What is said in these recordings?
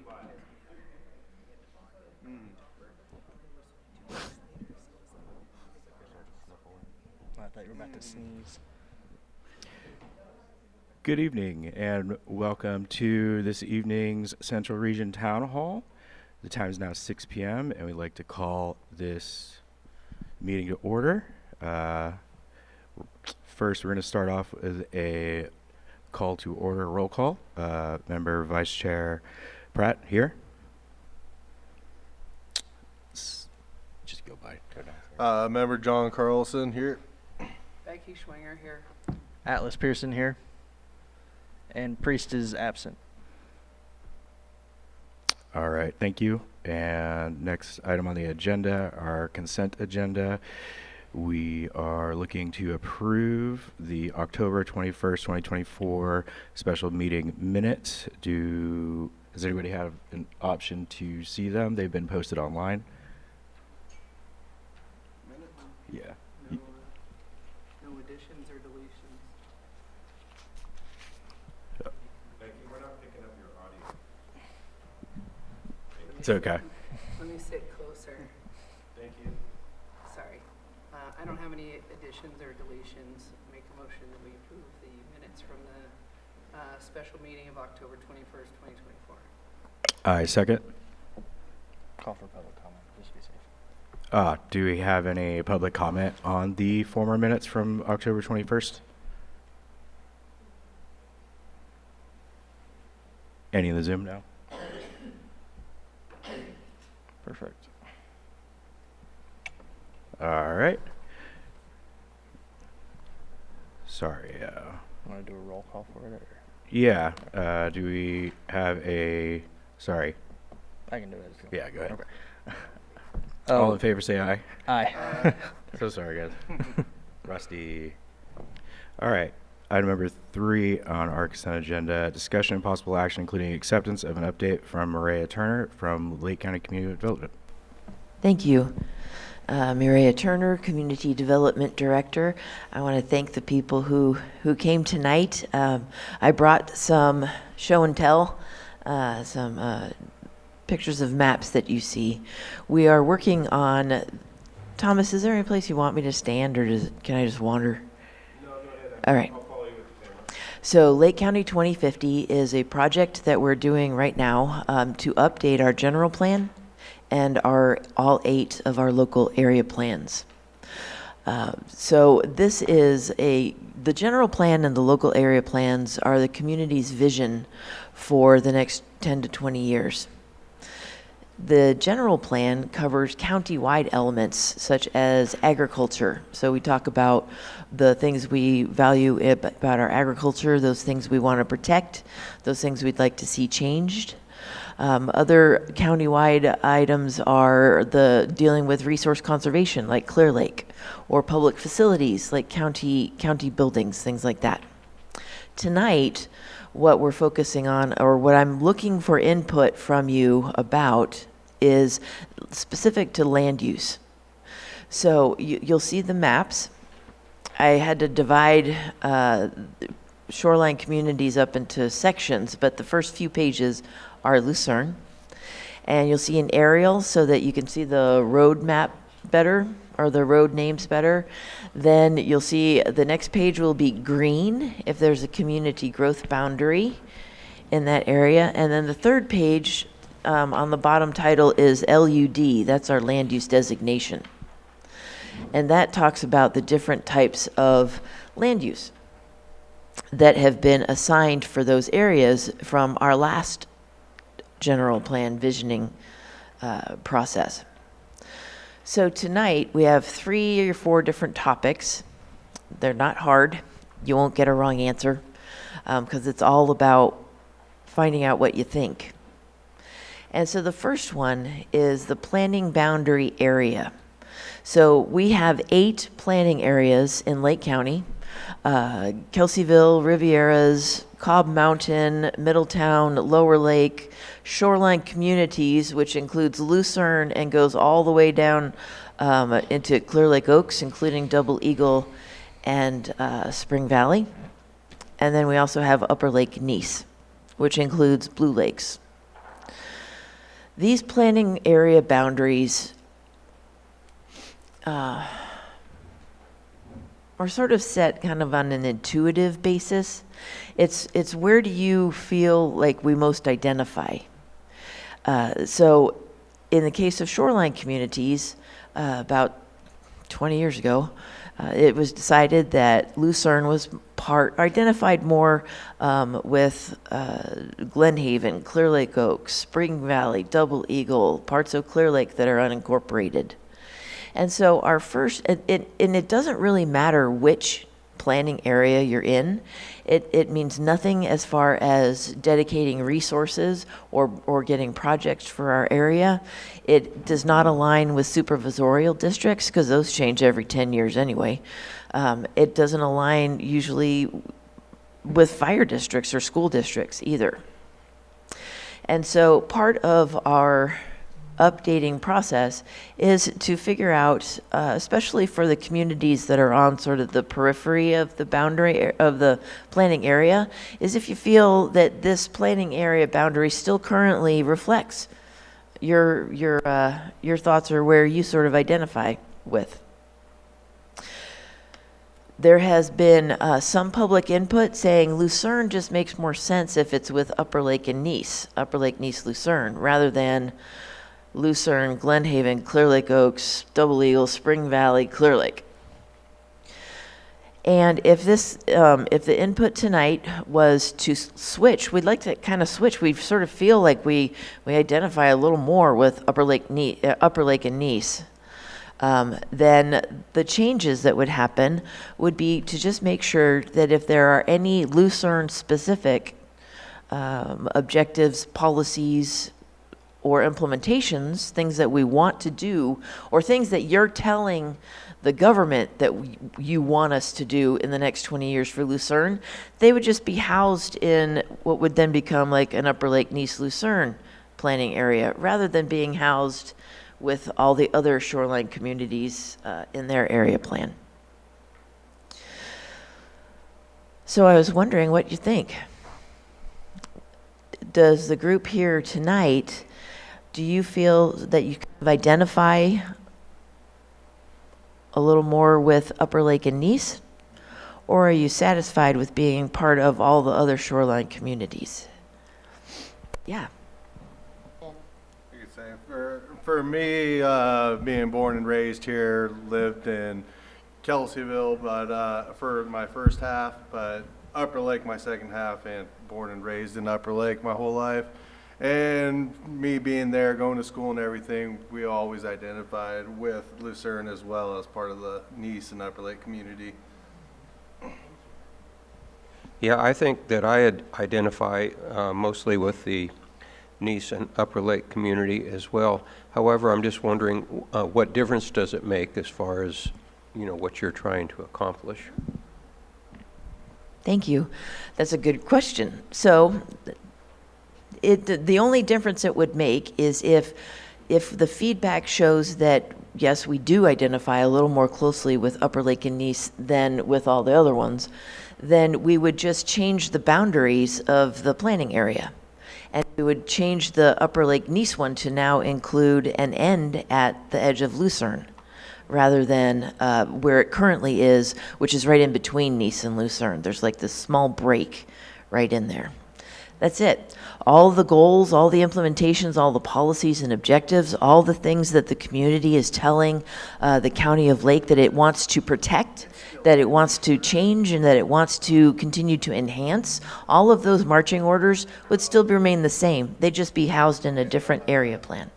I thought you were about to sneeze. Good evening and welcome to this evening's Central Region Town Hall. The time is now 6 p.m. and we'd like to call this meeting to order. First, we're going to start off with a call to order roll call. Member Vice Chair Pratt here. Just go by. Member John Carlson here. Becky Schwinger here. Atlas Pearson here. And Priest is absent. All right, thank you. And next item on the agenda, our consent agenda. We are looking to approve the October 21st, 2024 special meeting minutes. Does anybody have an option to see them? They've been posted online. Yeah. No additions or deletions. Thank you. We're not picking up your audio. It's okay. Let me sit closer. Thank you. Sorry. I don't have any additions or deletions. Make a motion that we approve the minutes from the special meeting of October 21st, 2024. I second. Call for public comment, just to be safe. Do we have any public comment on the former minutes from October 21st? Any in the Zoom now? Perfect. All right. Sorry. Want to do a roll call for it? Or? Yeah. Do we have a? Sorry. I can do it. Yeah. Go ahead. Okay. All in favor, say aye. Aye. So sorry, guys. Rusty. All right. Item number 3 on our consent agenda: discussion and possible action, including acceptance of an update from M.A.C. Turner from Lake County Community Development. Thank you. M.A.C. Turner, Community Development Director. I want to thank the people who came tonight. I brought some show and tell, some pictures of maps that you see. We are working on, Thomas, is there any place you want me to stand, or can I just wander? No, go ahead. All right. I'll follow you with the camera. So Lake County 2050 is a project that we're doing right now to update our general plan and all 8 of our local area plans. So this is the general plan and the local area plans are the community's vision for the next 10 to 20 years. The general plan covers county-wide elements such as agriculture. So we talk about the things we value about our agriculture, those things we want to protect, those things we'd like to see changed. Other county-wide items are the dealing with resource conservation, like Clear Lake, or public facilities, like county buildings, things like that. Tonight, what we're focusing on, or what I'm looking for input from you about, is specific to land use. So you'll see the maps. I had to divide shoreline communities up into sections, but the first few pages are Lucerne. And you'll see an aerial so that you can see the road map better, or the road names better. Then you'll see the next page will be green if there's a community growth boundary in that area. And then the third page on the bottom title is LUD. That's our land use designation. And that talks about the different types of land use that have been assigned for those areas from our last general plan visioning process. So tonight we have 3 or 4 different topics. They're not hard. You won't get a wrong answer because it's all about finding out what you think. And so the first one is the planning boundary area. So we have 8 planning areas in Lake County: Kelseyville, Rivieras, Cobb Mountain, Middletown, Lower Lake, shoreline communities, which includes Lucerne and goes all the way down into Clear Lake Oaks, including Double Eagle and Spring Valley. And then we also have Upper Lake Nice, which includes Blue Lakes. These planning area boundaries are sort of set kind of on an intuitive basis. It's where do you feel like we most identify? So in the case of shoreline communities, about 20 years ago, it was decided that Lucerne was identified more with Glen Haven, Clear Lake Oaks, Spring Valley, Double Eagle, parts of Clear Lake that are unincorporated. And so our first, and it doesn't really matter which planning area you're in. It means nothing as far as dedicating resources or getting projects for our area. It does not align with supervisorial districts because those change every 10 years anyway. It doesn't align usually with fire districts or school districts either. And so part of our updating process is to figure out, especially for the communities that are on sort of the periphery of the boundary of the planning area, is if you feel that this planning area boundary still currently reflects your thoughts or where you sort of identify with. There has been some public input saying Lucerne just makes more sense if it's with Upper Lake and Nice, Upper Lake, Nice, Lucerne, rather than Lucerne, Glen Haven, Clear Lake Oaks, Double Eagle, Spring Valley, Clear Lake. And if this, if the input tonight was to switch, we'd like to kind of switch. We sort of feel like we identify a little more with Upper Lake and Nice. Then the changes that would happen would be to just make sure that if there are any Lucerne-specific objectives, policies, or implementations, things that we want to do, or things that you're telling the government that you want us to do in the next 20 years for Lucerne, they would just be housed in what would then become like an Upper Lake Nice Lucerne planning area, rather than being housed with all the other shoreline communities in their area plan. So I was wondering what you think. Does the group here tonight, do you feel that you can identify a little more with Upper Lake and Nice? Or are you satisfied with being part of all the other shoreline communities? Yeah. You could say, for me, being born and raised here, lived in Kelseyville, but for my first half, but Upper Lake my second half, and born and raised in Upper Lake my whole life. And me being there, going to school and everything, we always identified with Lucerne as well as part of the Nice and Upper Lake community. Yeah, I think that I identify mostly with the Nice and Upper Lake community as well. However, I'm just wondering what difference does it make as far as, what you're trying to accomplish? Thank you. That's a good question. So the only difference it would make is if the feedback shows that, yes, we do identify a little more closely with Upper Lake and Nice than with all the other ones, then we would just change the boundaries of the planning area. And we would change the Upper Lake Nice one to now include an end at the edge of Lucerne, rather than where it currently is, which is right in between Nice and Lucerne. There's like this small break right in there. That's it. All the goals, all the implementations, all the policies and objectives, all the things that the community is telling the County of Lake that it wants to protect, that it wants to change, and that it wants to continue to enhance, all of those marching orders would still remain the same. They'd just be housed in a different area plan.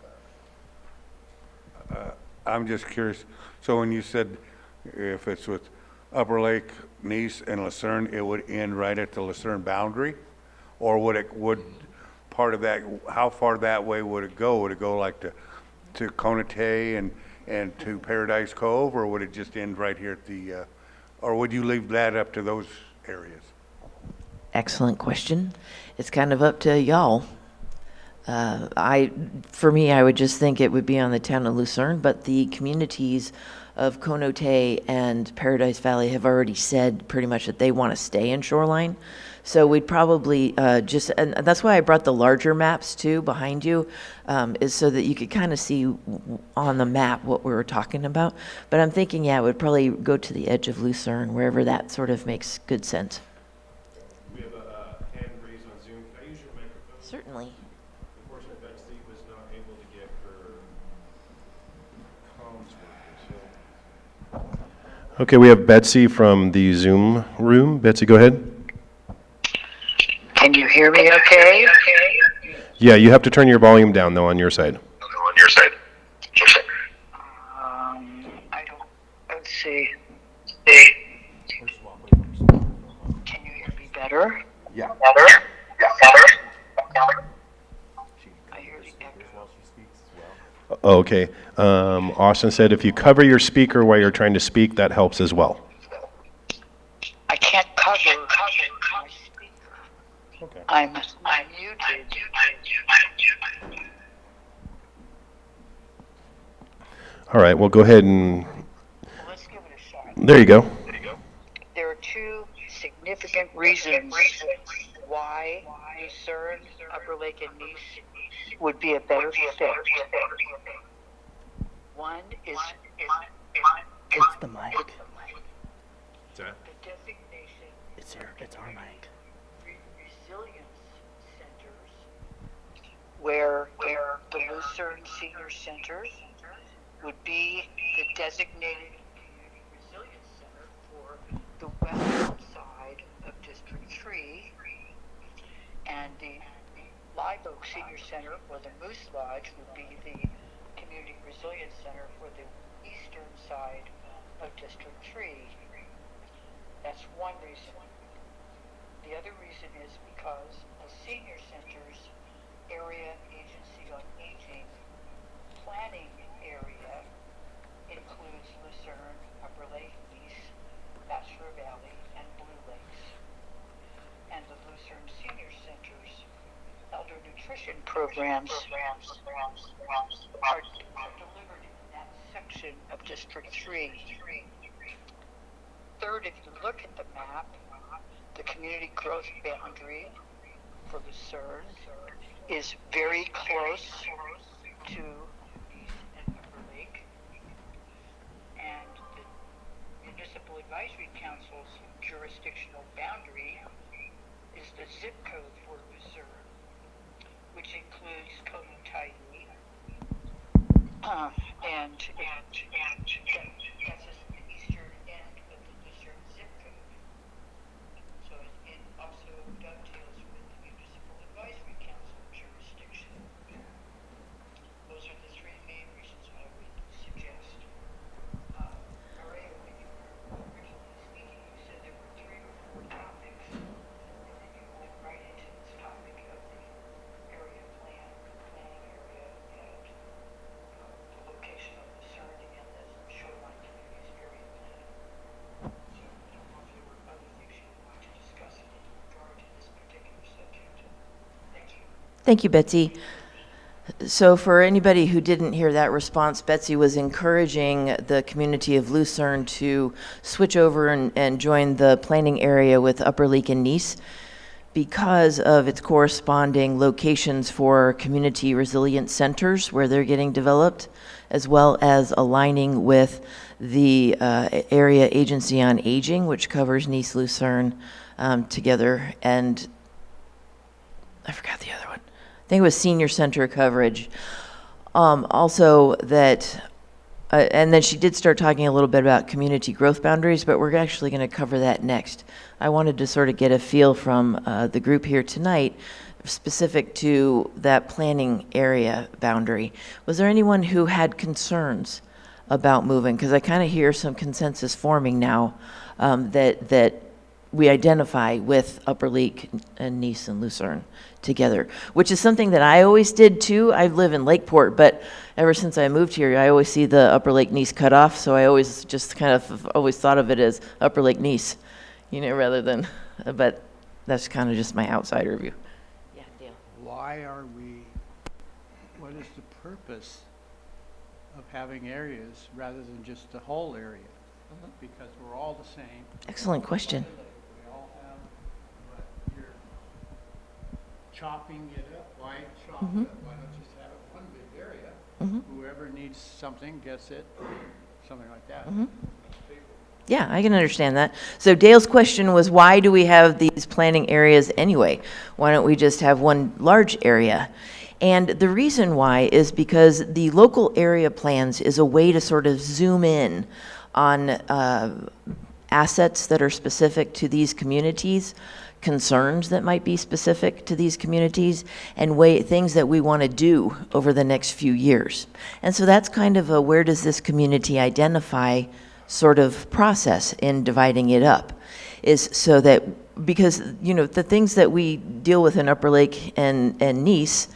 I'm just curious. So when you said if it's with Upper Lake, Nice, and Lucerne, it would end right at the Lucerne boundary? Or would part of that, how far that way would it go? Would it go like to C.R.T.H and to Paradise Cove, or would it just end right here at the, or would you leave that up to those areas? Excellent question. It's kind of up to y'all. For me, I would just think it would be on the town of Lucerne, but the communities of C.R.T.H and Paradise Valley have already said pretty much that they want to stay in shoreline. So we'd probably and that's why I brought the larger maps too behind you, is so that you could kind of see on the map what we were talking about. But I'm thinking, yeah, it would probably go to the edge of Lucerne, wherever that sort of makes good sense. We have a hand raised on Zoom. Can I use your microphone? Certainly. Unfortunately, Betsy was not able to get her comms working. So. Okay, we have Betsy from the Zoom room. Betsy, go ahead. Can you hear me okay? Yeah, you have to turn your volume down though on your side. I don't, let's see. Can you hear me better? Yeah. I hear the echo. Oh, okay. Austin said if you cover your speaker while you're trying to speak, that helps as well. I can't cover my speaker. Okay. I'm muted. All right, well, go ahead and, Well, let's give it a shot. there you go. There are two significant reasons why Lucerne, Upper Lake, and Nice would be a better fit. One is It's the mic. What's that? the designation It's our mic. resilience centers, where the Lucerne Senior Center would be the designated community resilience center for the western side of District 3, and the Live Oak Senior Center, or the Moose Lodge, would be the community resilience center for the eastern side of District 3. That's one reason. The other reason is because the Senior Center's Area Agency on Aging planning area includes Lucerne, Upper Lake, Nice, Bachelor Valley, and Blue Lakes. And the Lucerne Senior Center's elder nutrition programs are delivered in that section of District 3. Third, if you look at the map, the community growth boundary for Lucerne is very close to Nice and Upper Lake, and the Municipal Advisory Council's jurisdictional boundary is the zip code for Lucerne, which includes Cotopaxi, and that's just the eastern end of the Lucerne zip code. So it also dovetails with the Municipal Advisory Council jurisdiction. Those are the three main reasons I would suggest. Maria, when you were originally speaking, you said there were 3 or 4 topics, and then you went right into this topic of the area plan, planning area, and the location of Lucerne and the shoreline communities area plan. So I don't know if there were other things you would like to discuss in regard to this particular subject. Thank you. Thank you, Betsy. So for anybody who didn't hear that response, Betsy was encouraging the community of Lucerne to switch over and join the planning area with Upper Lake and Nice because of its corresponding locations for community resilience centers where they're getting developed, as well as aligning with the Area Agency on Aging, which covers Nice, Lucerne together, and I forgot the other one. I think it was senior center coverage. Also that, and then she did start talking a little bit about community growth boundaries, but we're actually going to cover that next. I wanted to sort of get a feel from the group here tonight, specific to that planning area boundary. Was there anyone who had concerns about moving? Because I kind of hear some consensus forming now that we identify with Upper Lake and Nice and Lucerne together, which is something that I always did too. I live in Lakeport, but ever since I moved here, I always see the Upper Lake Nice cutoff, so I always just kind of always thought of it as Upper Lake Nice, rather than, but that's kind of just my outsider view. Yeah, Dale. Why are we, what is the purpose of having areas rather than just the whole area? Because we're all the same. Excellent question. We all have, but chopping it up. Why chop it up? Why not just have it one big area? Whoever needs something gets it, something like that. Yeah, I can understand that. So Dale's question was, why do we have these planning areas anyway? Why don't we just have one large area? And the reason why is because the local area plans is a way to sort of zoom in on assets that are specific to these communities, concerns that might be specific to these communities, and things that we want to do over the next few years. And so that's kind of a where does this community identify sort of process in dividing it up, is so that, because, you know, the things that we deal with in Upper Lake and Nice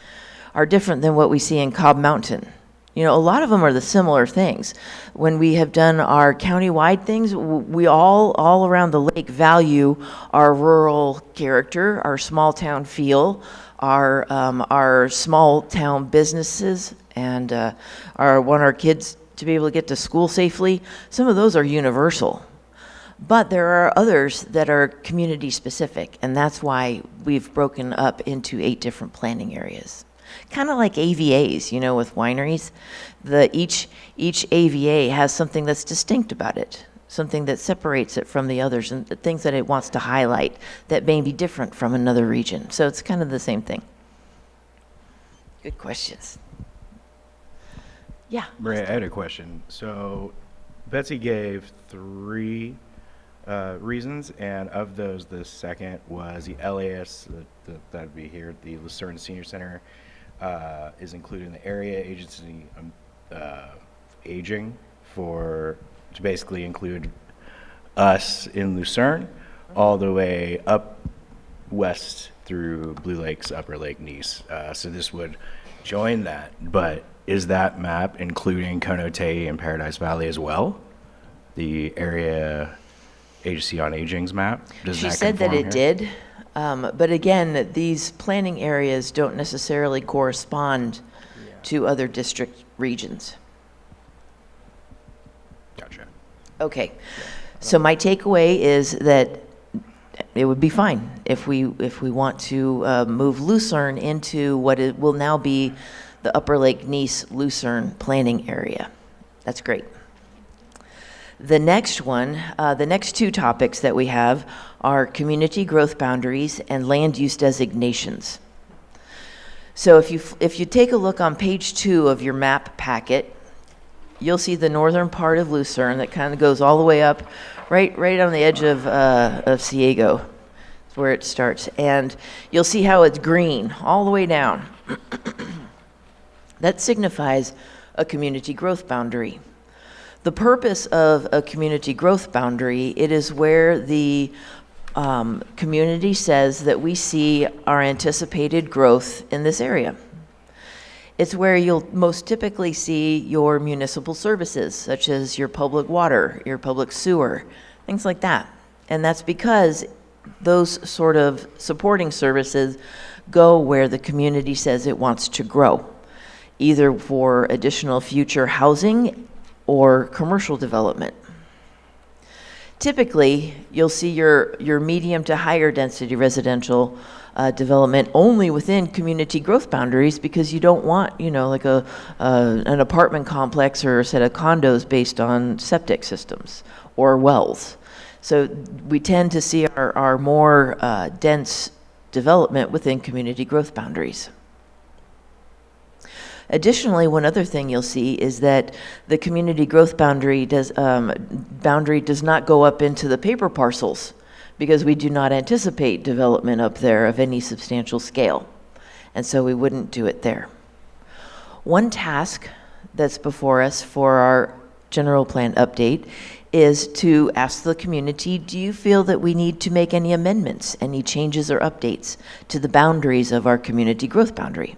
are different than what we see in Cobb Mountain. You know, a lot of them are the similar things. When we have done our countywide things, we all around the lake value our rural character, our small town feel, our small town businesses, and want our kids to be able to get to school safely. Some of those are universal. But there are others that are community specific, and that's why we've broken up into 8 different planning areas. Kind of like AVAs, you know, with wineries. Each AVA has something that's distinct about it, something that separates it from the others, and the things that it wants to highlight that may be different from another region. So it's kind of the same thing. Good questions. Yeah. Maria, I had a question. So Betsy gave 3 reasons, and of those, the second was the LAS, that'd be here, the Lucerne Senior Center, is included in the area agency aging to basically include us in Lucerne all the way up west through Blue Lakes, Upper Lake, Nice. So this would join that, but is that map including Conote and Paradise Valley as well? The area agency on aging's map? She said that it did, but again, these planning areas don't necessarily correspond to other district regions. Gotcha. Okay, so my takeaway is that it would be fine if we want to move Lucerne into what it will now be the Upper Lake Nice Lucerne planning area. That's great. The next one, the next 2 topics that we have are community growth boundaries and land use designations. So if you take a look on page 2 of your map packet, you'll see the northern part of Lucerne that kind of goes all the way up, right on the edge of Ciego. That's where it starts, and you'll see how it's green all the way down. That signifies a community growth boundary. The purpose of a community growth boundary, it is where the community says that we see our anticipated growth in this area. It's where you'll most typically see your municipal services, such as your public water, your public sewer, things like that. And that's because those sort of supporting services go where the community says it wants to grow, either for additional future housing or commercial development. Typically, you'll see your medium to higher density residential development only within community growth boundaries, because you don't want, you know, like an apartment complex or a set of condos based on septic systems or wells. So we tend to see our more dense development within community growth boundaries. Additionally, one other thing you'll see is that the community growth boundary does not go up into the paper parcels, because we do not anticipate development up there of any substantial scale, and so we wouldn't do it there. One task that's before us for our general plan update is to ask the community, do you feel that we need to make any amendments, any changes or updates to the boundaries of our community growth boundary?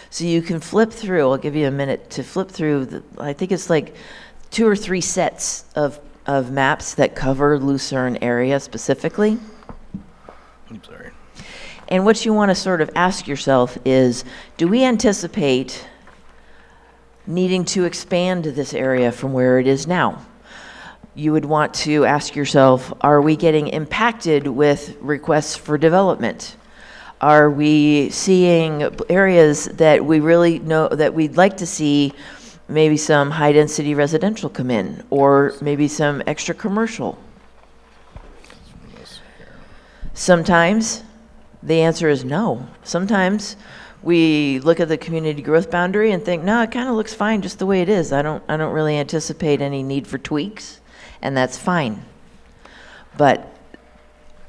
So you can flip through, I'll give you a minute to flip through, I think it's like 2 or 3 sets of maps that cover Lucerne area specifically. I'm sorry. And what you want to sort of ask yourself is, do we anticipate needing to expand this area from where it is now? You would want to ask yourself, are we getting impacted with requests for development? Are we seeing areas that we really know that we'd like to see maybe some high-density residential come in, or maybe some extra commercial? Sometimes the answer is no. Sometimes we look at the community growth boundary and think, no, it kind of looks fine just the way it is. I don't really anticipate any need for tweaks, and that's fine. But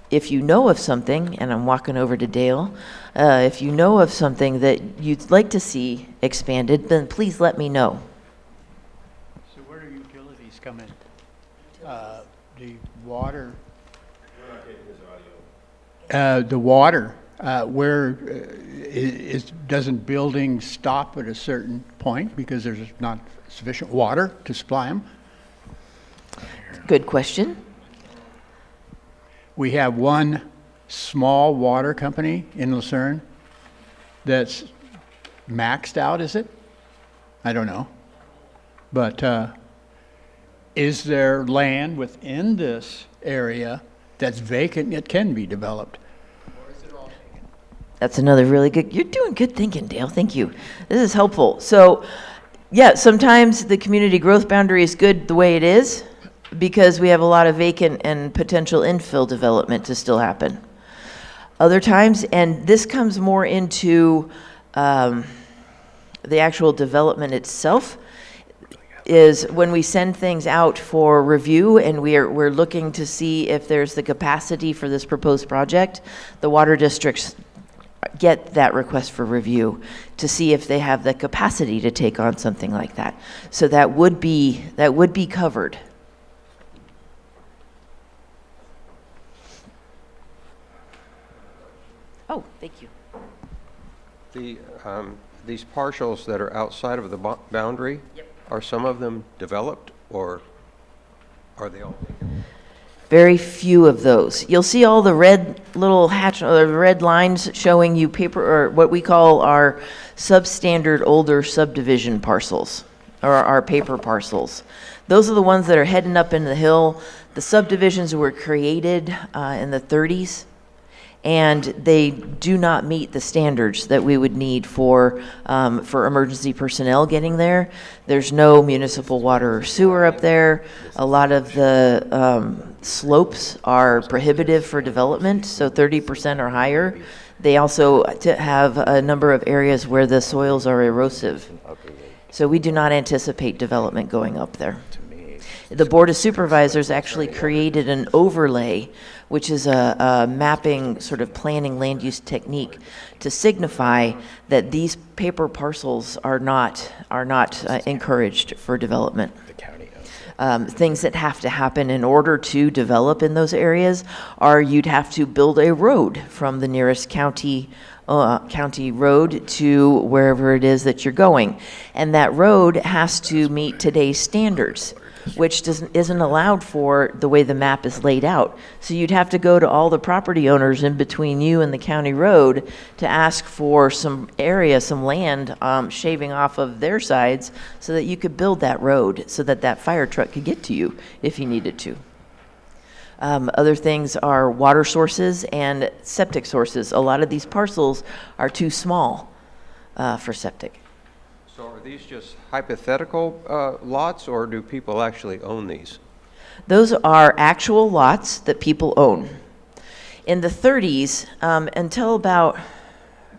if you know of something, and I'm walking over to Dale, if you know of something that you'd like to see expanded, then please let me know. So where do utilities come in? The water. The water, where doesn't buildings stop at a certain point because there's not sufficient water to supply them? Good question. We have one small water company in Lucerne that's maxed out, is it? I don't know. But is there land within this area that's vacant that can be developed? Or is it all vacant? That's another really good, you're doing good thinking, Dale, thank you. This is helpful. So, yeah, sometimes the community growth boundary is good the way it is because we have a lot of vacant and potential infill development to still happen. Other times, and this comes more into the actual development itself, is when we send things out for review and we're looking to see if there's the capacity for this proposed project, the water districts get that request for review to see if they have the capacity to take on something like that. So that would be covered. Oh, thank you. These parcels that are outside of the boundary, Yep. are some of them developed, or are they all vacant? Very few of those. You'll see all the red little red lines showing you paper, or what we call our substandard older subdivision parcels, or our paper parcels. Those are the ones that are heading up into the hill. The subdivisions were created in the 30s. And they do not meet the standards that we would need for emergency personnel getting there. There's no municipal water or sewer up there. A lot of the slopes are prohibitive for development, so 30% or higher. They also have a number of areas where the soils are erosive. So we do not anticipate development going up there. The Board of Supervisors actually created an overlay, which is a mapping sort of planning land use technique to signify that these paper parcels are not encouraged for development. Things that have to happen in order to develop in those areas are you'd have to build a road from the nearest county road to wherever it is that you're going. And that road has to meet today's standards, which isn't allowed for the way the map is laid out. So you'd have to go to all the property owners in between you and the county road to ask for some area, some land shaving off of their sides so that you could build that road so that that fire truck could get to you if you needed to. Other things are water sources and septic sources. A lot of these parcels are too small for septic. So are these just hypothetical lots, or do people actually own these? Those are actual lots that people own. In the 30s, until about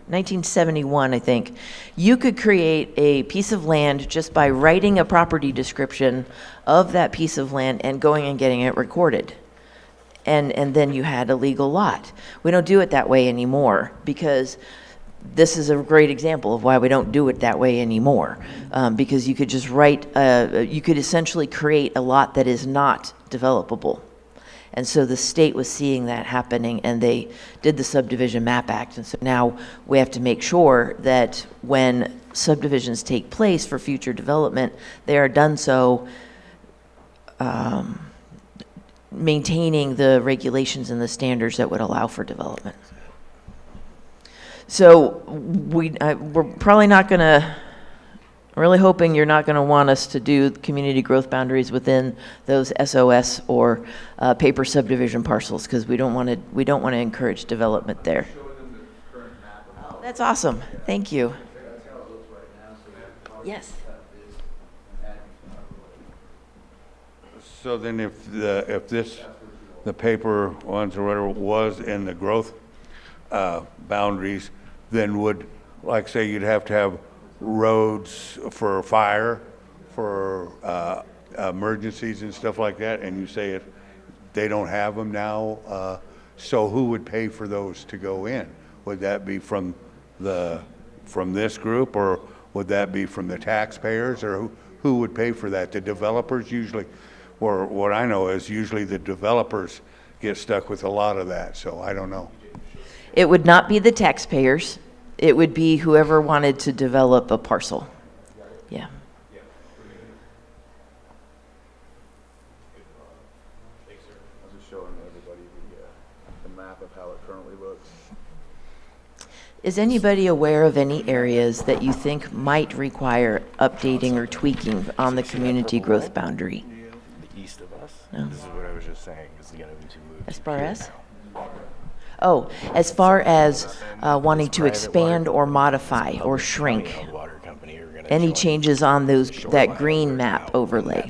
1971, I think, you could create a piece of land just by writing a property description of that piece of land and going and getting it recorded. And then you had a legal lot. We don't do it that way anymore because this is a great example of why we don't do it that way anymore. Because you could just you could essentially create a lot that is not developable. And so the state was seeing that happening, and they did the Subdivision Map Act. And so now we have to make sure that when subdivisions take place for future development, they are done so maintaining the regulations and the standards that would allow for development. So we're probably not going to, I'm really hoping you're not going to want us to do community growth boundaries within those SOS or paper subdivision parcels, because we don't want to encourage development there. Show them the current That's awesome. Thank you. Yes. So then if the paper ones or whatever was in the growth boundaries, then would, like say you'd have to have roads for fire, for emergencies and stuff like that, and you say if they don't have them now, so who would pay for those to go in? Would that be from this group, or would that be from the taxpayers, or who would pay for that? The developers usually, or what I know is usually the developers get stuck with a lot of that, so I don't know. It would not be the taxpayers. It would be whoever wanted to develop a parcel. Yeah. I'm just showing everybody the map of how it currently looks. Is anybody aware of any areas that you think might require updating or tweaking on the community growth boundary? The east of us? No. This is what I was just saying, is gonna be to move. As far as? Oh, as far as wanting to expand or modify or shrink. Any changes on that green map overlay.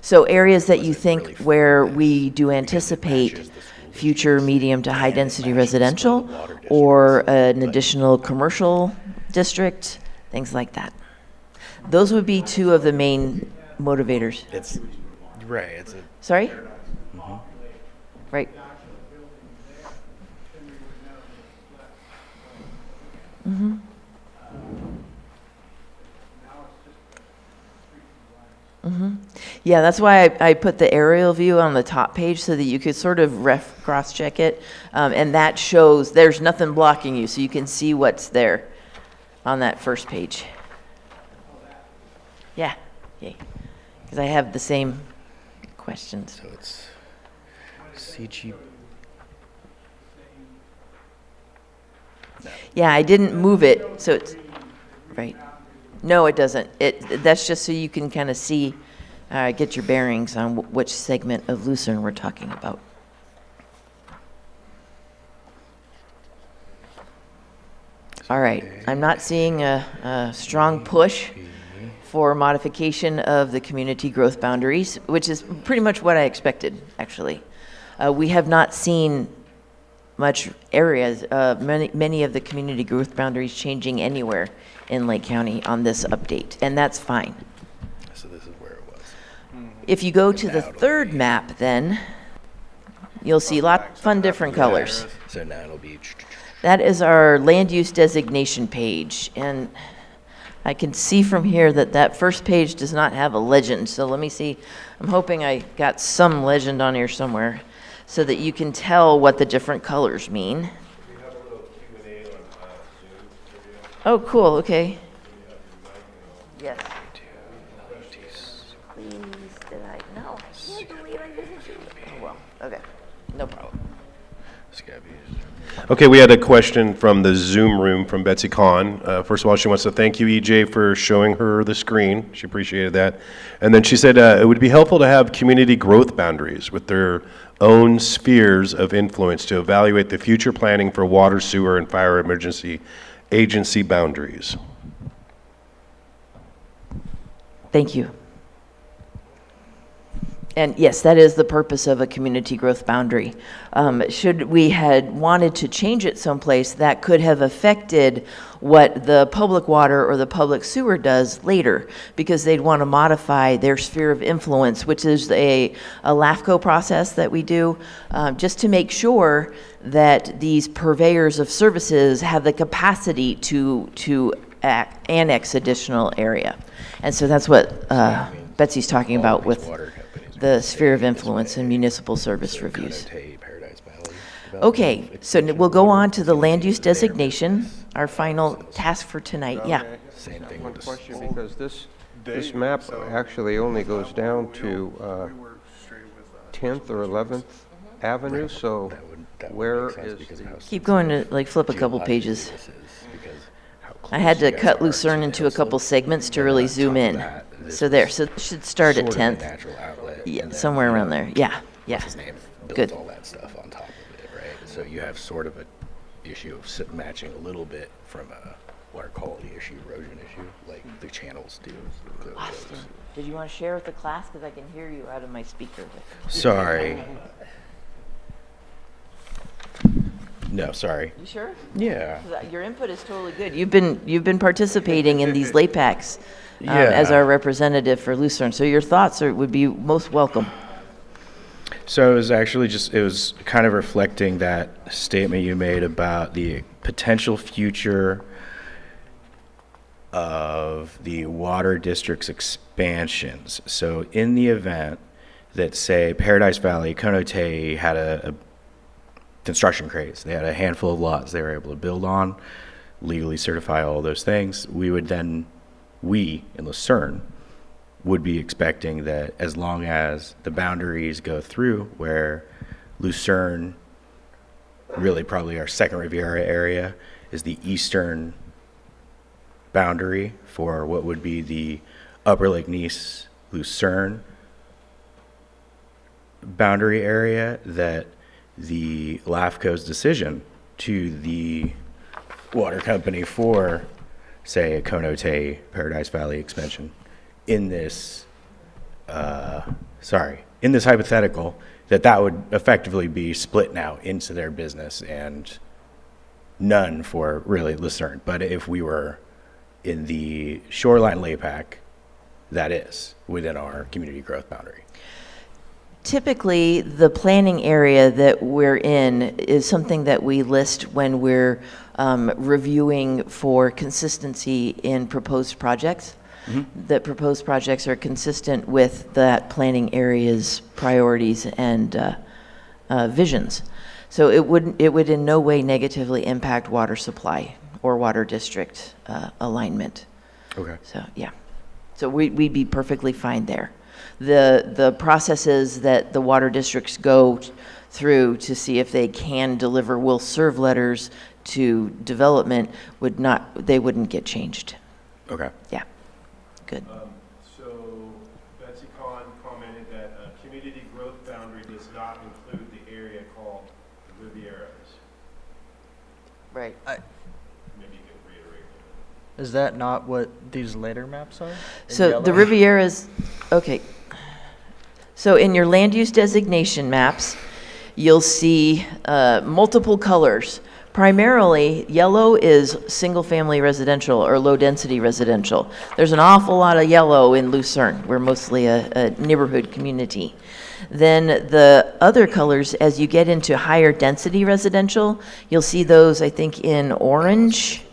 So areas that you think where we do anticipate future medium to high density residential or an additional commercial district, things like that. Those would be two of the main motivators. It's, right, it's a. Sorry? Right. Yeah, that's why I put the aerial view on the top page so that you could sort of cross-check it. And that shows there's nothing blocking you, so you can see what's there on that first page. Yeah, yay. Because I have the same questions. So it's CG. Yeah, I didn't move it, so it's, right. No, it doesn't. That's just so you can kind of see, get your bearings on which segment of Lucerne we're talking about. All right, I'm not seeing a strong push for modification of the community growth boundaries, which is pretty much what I expected, actually. We have not seen much areas, many of the community growth boundaries changing anywhere in Lake County on this update, and that's fine. So this is where it was. If you go to the third map, then you'll see fun different colors. So now it'll be. That is our land use designation page, and I can see from here that that first page does not have a legend, so let me see. I'm hoping I got some legend on here somewhere so that you can tell what the different colors mean. Oh, cool, okay. Yes. Please, did I? No, I can't believe I didn't do it. Oh, well, okay, no problem. Okay, we had a question from the Zoom room from Betsy Kahn. First of all, she wants to thank you, EJ, for showing her the screen. She appreciated that. And then she said it would be helpful to have community growth boundaries with their own spheres of influence to evaluate the future planning for water, sewer, and fire emergency agency boundaries. Thank you. And yes, that is the purpose of a community growth boundary. Should we had wanted to change it someplace, that could have affected what the public water or the public sewer does later, because they'd want to modify their sphere of influence, which is a LAFCO process that we do, just to make sure that these purveyors of services have the capacity to annex additional area. And so that's what Betsy's talking about with the sphere of influence and municipal service reviews. Okay, so we'll go on to the land use designation, our final task for tonight. Yeah. Same thing. One question, because this map actually only goes down to 10th or 11th Avenue, so where is the... Keep going to like flip a couple pages. I had to cut Lucerne into a couple segments to really zoom in. So there, so it should start at 10th. Yeah, somewhere around there. Yeah, yeah. What's his name? Good. Built all that stuff on top of it, right? So you have sort of a, issue of matching a little bit from a water quality issue, erosion issue, like the channels do. Austin, did you want to share with the class? Because I can hear you out of my speaker. Sorry. No, sorry. You sure? Yeah. 'Cause your input is totally good. You've been participating in these LAPACs Yeah. as our representative for Lucerne. So your thoughts would be most welcome. So it was actually it was kind of reflecting that statement you made about the potential future of the water district's expansions. So in the event that, say, Paradise Valley, Conote had a construction craze, they had a handful of lots they were able to build on, legally certify all those things, we in Lucerne would be expecting that as long as the boundaries go through where Lucerne, really probably our second Riviera area, is the eastern boundary for what would be the Upper Lake Nice Lucerne boundary area, that the LAFCO's decision to the water company for, say, a Conote Paradise Valley expansion in this hypothetical, that would effectively be split now into their business and none for really Lucerne. But if we were in the shoreline LAPAC, that is within our community growth boundary. Typically, the planning area that we're in is something that we list when we're reviewing for consistency in proposed projects. That proposed projects are consistent with that planning area's priorities and visions. So it would in no way negatively impact water supply or water district alignment. Okay. So yeah, so we'd be perfectly fine there. The processes that the water districts go through to see if they can deliver will serve letters to development they wouldn't get changed. Okay. Yeah. Good. So Betsy Kahn commented that a community growth boundary does not include the area called Rivieras. Right. Maybe you can reiterate. Is that not what these later maps are? In So the yellow? Rivieras, okay. So in your land use designation maps, you'll see multiple colors. Primarily, yellow is single-family residential or low-density residential. There's an awful lot of yellow in Lucerne. We're mostly a neighborhood community. Then the other colors, as you get into higher density residential, you'll see those, I think, in orange.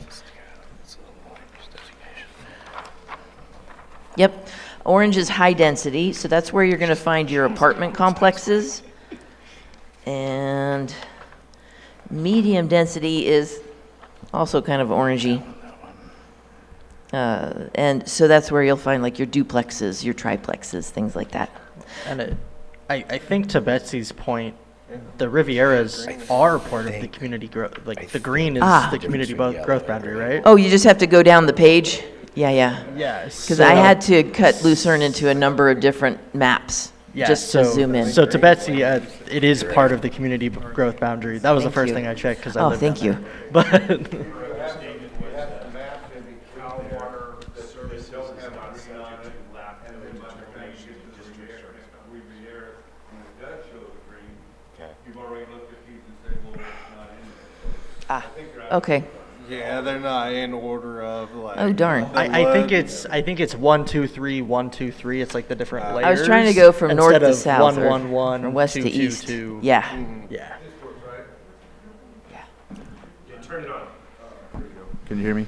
Yep, orange is high density, so that's where you're going to find your apartment complexes. And medium density is also kind of orangey. And so that's where you'll find like your duplexes, your triplexes, things like that. And I think to Betsy's point, the Rivieras are part of the community growth. Like the green is the community growth boundary, right? Oh, you just have to go down the page? Yeah. Yes. Because I had to cut Lucerne into a number of different maps just to zoom in. So to Betsy, it is part of the community growth boundary. That was the first thing I checked because I lived thank down you. there. But Okay. Yeah, they're not in order of like. Oh, darn. I think it's 1, 2, 3, 1, 2, 3. It's like the different layers. I was trying to go from north to south, 1, or 1, 1, from west 2, to 2, east. 2. Yeah. Yeah. Turn it on. Can you hear me?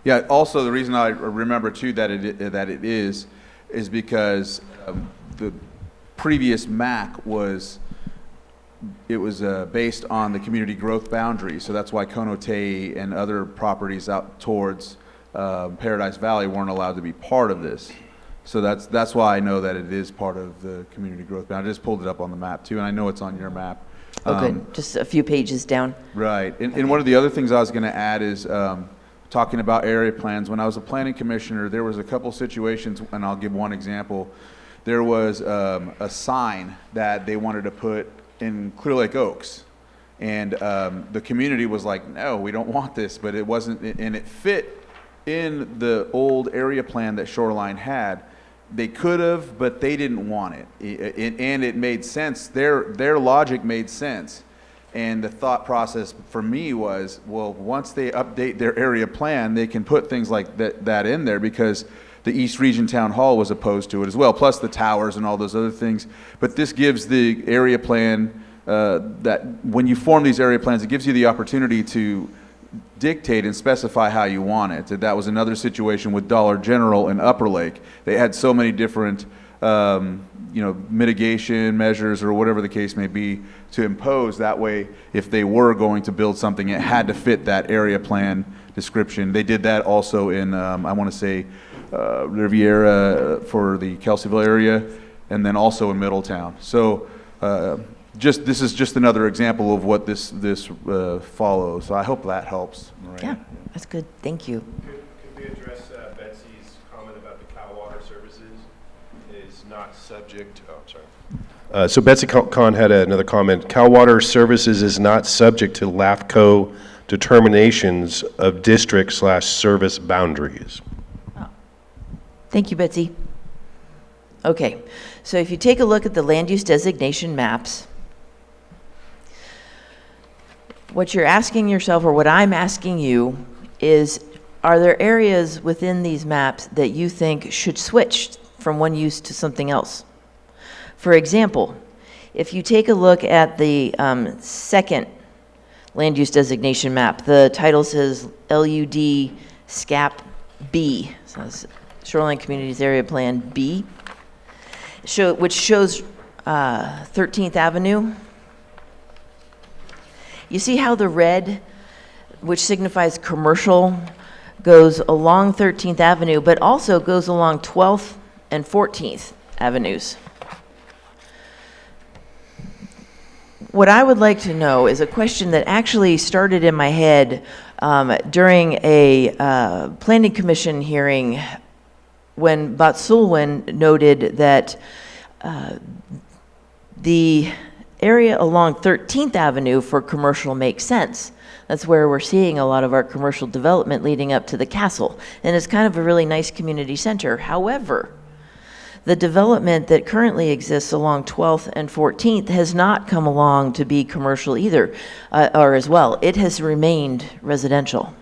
Yeah, also the reason I remember too that it is because the previous MAC was based on the community growth boundary, so that's why Conote and other properties out towards Paradise Valley weren't allowed to be part of this. So that's why I know that it is part of the community growth boundary. I just pulled it up on the map too, and I know it's on your map. Oh, good. Just a few pages down. Right. And one of the other things I was going to add is talking about area plans. When I was a planning commissioner, there was a couple situations, and I'll give one example. There was a sign that they wanted to put in Clear Lake Oaks, And the community was like, no, we don't want this, but it wasn't, and it fit in the old area plan that Shoreline had. They could have, but they didn't want it. And it made sense. Their logic made sense. And the thought process for me was, well, once they update their area plan, they can put things like that in there, because the East Region Town Hall was opposed to it as well, plus the towers and all those other things. But this gives the area plan, that when you form these area plans, it gives you the opportunity to dictate and specify how you want it. That was another situation with Dollar General and Upper Lake. They had so many different mitigation measures or whatever the case may be to impose. That way, if they were going to build something, it had to fit that area plan description. They did that also in, I want to say, Riviera for the Kelseyville area, and then also in Middletown. So this is just another example of what this follows. So I hope that helps. Maria. Yeah, that's good. Thank you. Could we address Betsy's comment about the Cal Water Services is not subject? Oh, I'm sorry. So Betsy Kahn had another comment. Cal Water Services is not subject to LAFCO determinations of district/service boundaries. Thank you, Betsy. Okay, so if you take a look at the land use designation maps, what you're asking yourself, or what I'm asking you, is are there areas within these maps that you think should switch from one use to something else? For example, if you take a look at the second land use designation map, the title says LUD SCAP B, so it's Shoreline Communities Area Plan B, which shows 13th Avenue. You see how the red, which signifies commercial, goes along 13th Avenue, but also goes along 12th and 14th Avenues. What I would like to know is a question that actually started in my head during a planning commission hearing when Batsulwin noted that the area along 13th Avenue for commercial makes sense. That's where we're seeing a lot of our commercial development leading up to the castle. And it's kind of a really nice community center. However, the development that currently exists along 12th and 14th has not come along to be commercial either, or as well. It has remained residential.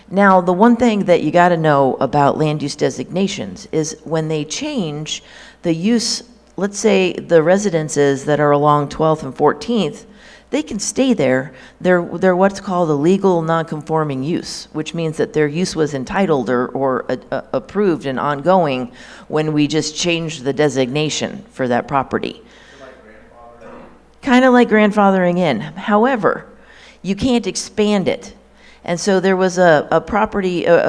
Now, the one thing that you got to know about land use designations is when they change the use, let's say the residences that are along 12th and 14th, they can stay there. They're what's called a legal non-conforming use, which means that their use was entitled or approved and ongoing when we just changed the designation for that property. Kind of like grandfathering in. However, you can't expand it. And so there was a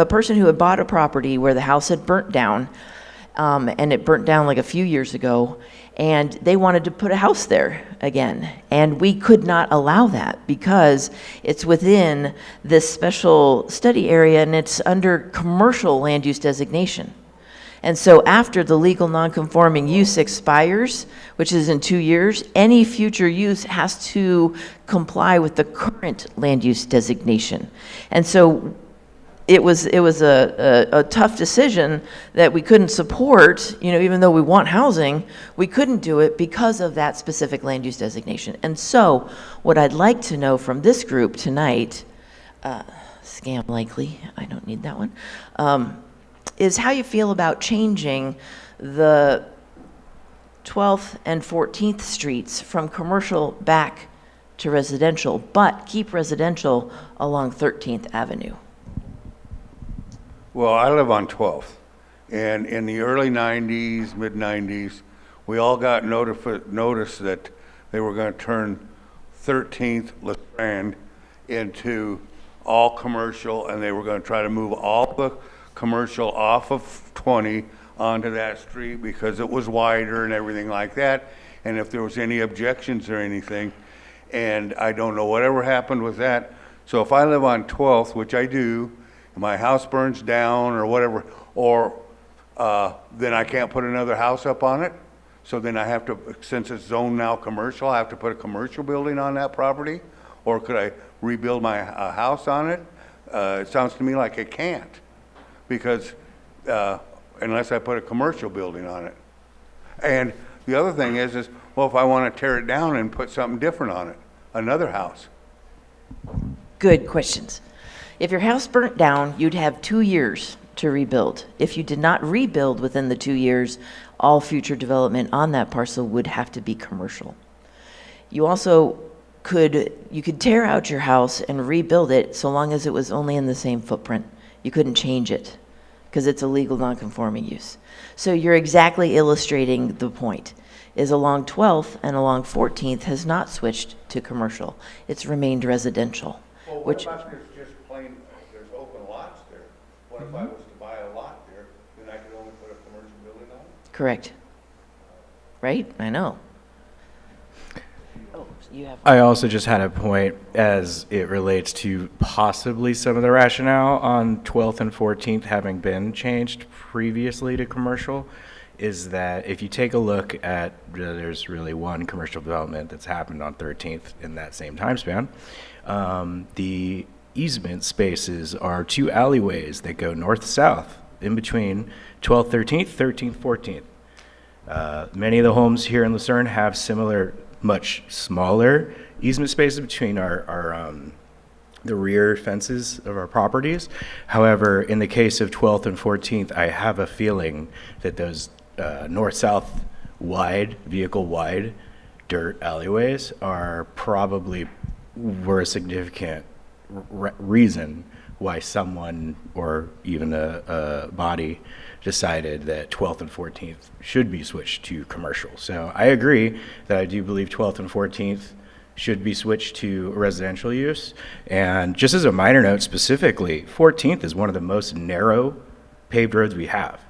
person who had bought a property where the house had burnt down, and it burnt down like a few years ago, and they wanted to put a house there again. And we could not allow that because it's within this special study area and it's under commercial land use designation. And so after the legal non-conforming use expires, which is in 2 years, any future use has to comply with the current land use designation. And so it was a tough decision that we couldn't support, even though we want housing, we couldn't do it because of that specific land use designation. And so what I'd like to know from this group tonight, scam likely, I don't need that one, is how you feel about changing the 12th and 14th streets from commercial back to residential, but keep residential along 13th Avenue. Well, I live on 12th, and in the early 90s, mid 90s, we all got notice that they were going to turn 13th LeStrand into all commercial, and they were going to try to move all the commercial off of 20 onto that street because it was wider and everything like that, and if there was any objections or anything, and I don't know whatever happened with that. So if I live on 12th, which I do, my house burns down or whatever, or then I can't put another house up on it. So then I have to, since it's zoned now commercial, I have to put a commercial building on that property? Or could I rebuild my house on it? It sounds to me like I can't, because unless I put a commercial building on it. And the other thing is, well, if I want to tear it down and put something different on it, another house. Good questions. If your house burnt down, you'd have 2 years to rebuild. If you did not rebuild within the 2 years, all future development on that parcel would have to be commercial. You also could tear out your house and rebuild it so long as it was only in the same footprint. You couldn't change it because it's a legal non-conforming use. So you're exactly illustrating the point, is along 12th and along 14th has not switched to commercial. It's remained residential. Well, Which, about there's just plain, there's open lots there? What if I was to buy a lot there, then I could only put a commercial building on it? correct. Right? I know. Oh, you have. I also just had a point as it relates to possibly some of the rationale on 12th and 14th having been changed previously to commercial, is that if you take a look at, there's really one commercial development that's happened on 13th in that same time span. The easement spaces are 2 alleyways that go north-south in between 12th, 13th, 13th, 14th. Many of the homes here in Lucerne have similar, much smaller easement spaces between the rear fences of our properties. However, in the case of 12th and 14th, I have a feeling that those north-south wide, vehicle-wide dirt alleyways are probably were a significant reason why someone or even a body decided that 12th and 14th should be switched to commercial. So I agree that I do believe 12th and 14th should be switched to residential use. And just as a minor note specifically, 14th is one of the most narrow paved roads we have.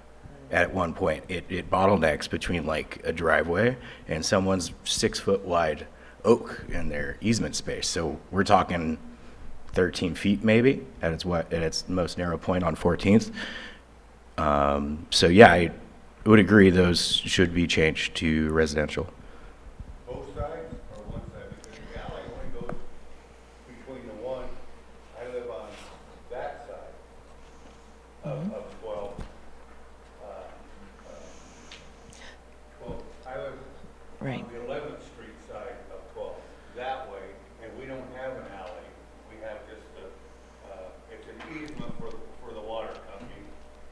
At one point, it bottlenecks between like a driveway and someone's 6-foot wide oak in their easement space. So we're talking 13 feet maybe at its most narrow point on 14th. So yeah, I would agree those should be changed to residential. Both sides or one side? Because the alley only goes between the one, I live on that side of 12. Well, I live Right. on the 11th Street side of 12, that way, and we don't have an alley. We have just it's an easement for the water company,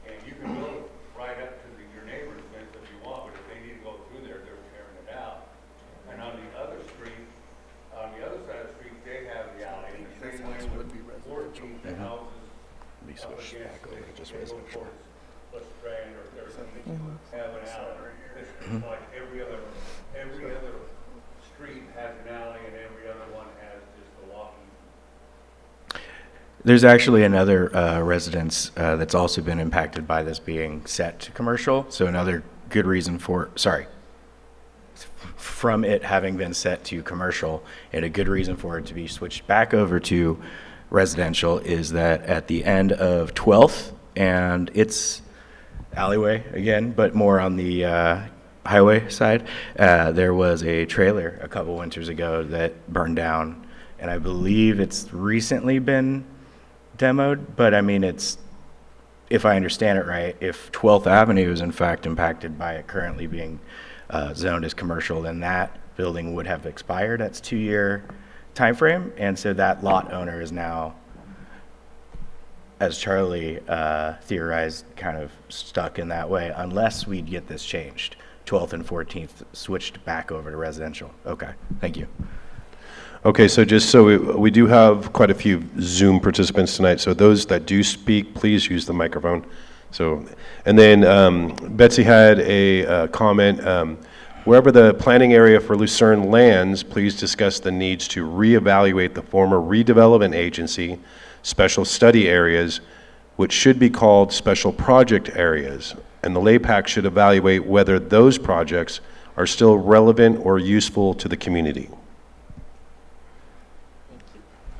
and you can go right up to your neighbor's fence if you want, but if they need to go through there, they're tearing it out. And on the other street, on the other side of the street, they have the alley, and the same way with 14th, the houses Be up switched against back over to just they go residential. towards Lestrand or something, have an alley. It's like every other street has an alley, and every other one has just a walking. There's actually another residence that's also been impacted by this being set to commercial. So another good reason from it having been set to commercial, and a good reason for it to be switched back over to residential is that at the end of 12th and its alleyway again, but more on the highway side, there was a trailer a couple winters ago that burned down, and I believe it's recently been demoed, but I mean, if I understand it right, if 12th Avenue is in fact impacted by it currently being zoned as commercial, then that building would have expired. That's 2-year time frame, and so that lot owner is now, as Charlie theorized, kind of stuck in that way unless we get this changed. 12th and 14th switched back over to residential. Okay, thank you. Okay, so just so we do have quite a few Zoom participants tonight, so those that do speak, please use the microphone. So, and then Betsy had a comment, wherever the planning area for Lucerne lands, please discuss the needs to reevaluate the former redevelopment agency special study areas, which should be called special project areas, and the LAPAC should evaluate whether those projects are still relevant or useful to the community.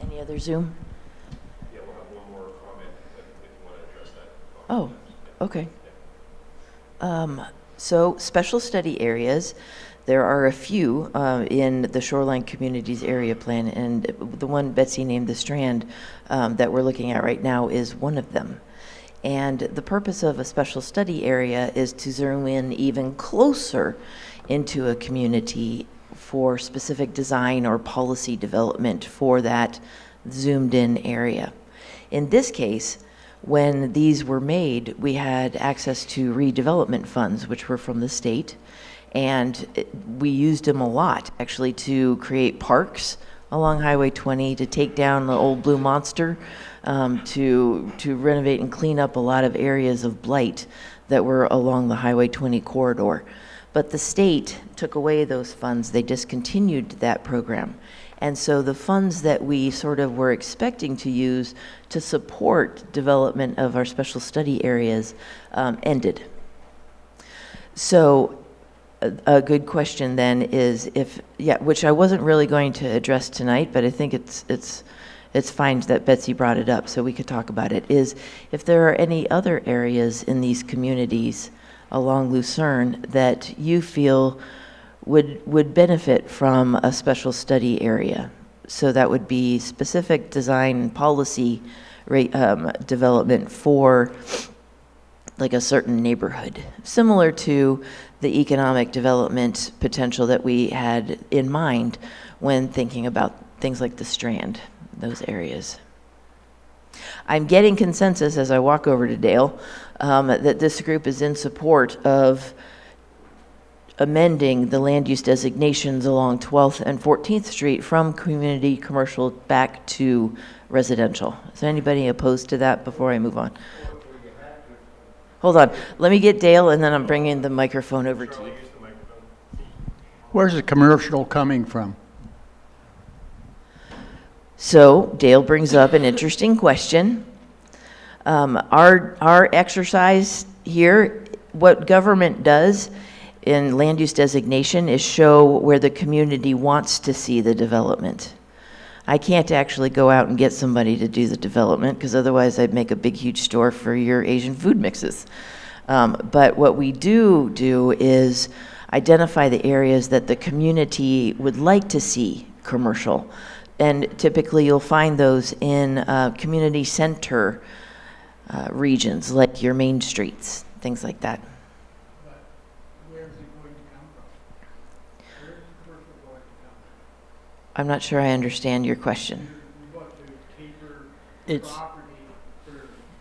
Any other Zoom? Yeah, we'll have one more comment if you want to address that. Oh, okay. So special study areas, there are a few in the Shoreline Communities Area Plan, and the one Betsy named, the Strand, that we're looking at right now is one of them. And the purpose of a special study area is to zoom in even closer into a community for specific design or policy development for that zoomed in area. In this case, when these were made, we had access to redevelopment funds, which were from the state, and we used them a lot, actually, to create parks along Highway 20, to take down the old Blue Monster, to renovate and clean up a lot of areas of blight that were along the Highway 20 corridor. But the state took away those funds. They discontinued that program. And so the funds that we sort of were expecting to use to support development of our special study areas ended. So a good question then is if, yeah, which I wasn't really going to address tonight, but I think it's fine that Betsy brought it up so we could talk about it, is if there are any other areas in these communities along Lucerne that you feel would benefit from a special study area. So that would be specific design and policy development for like a certain neighborhood, similar to the economic development potential that we had in mind when thinking about things like the Strand, those areas. I'm getting consensus as I walk over to Dale that this group is in support of amending the land use designations along 12th and 14th Street from community commercial back to residential. Is there anybody opposed to that before I move on? Hold on. Let me get Dale, and then I'm bringing the microphone over to you. Where's the commercial coming from? So Dale brings up an interesting question. Our exercise here, what government does in land use designation is show where the community wants to see the development. I can't actually go out and get somebody to do the development because otherwise I'd make a big, huge store for your Asian food mixes. But what we do is identify the areas that the community would like to see commercial. And typically you'll find those in community center regions, like your main streets, things like that. But where's it going to come from? Where's the commercial going to come from? I'm not sure I understand your question. You want to taper It's- property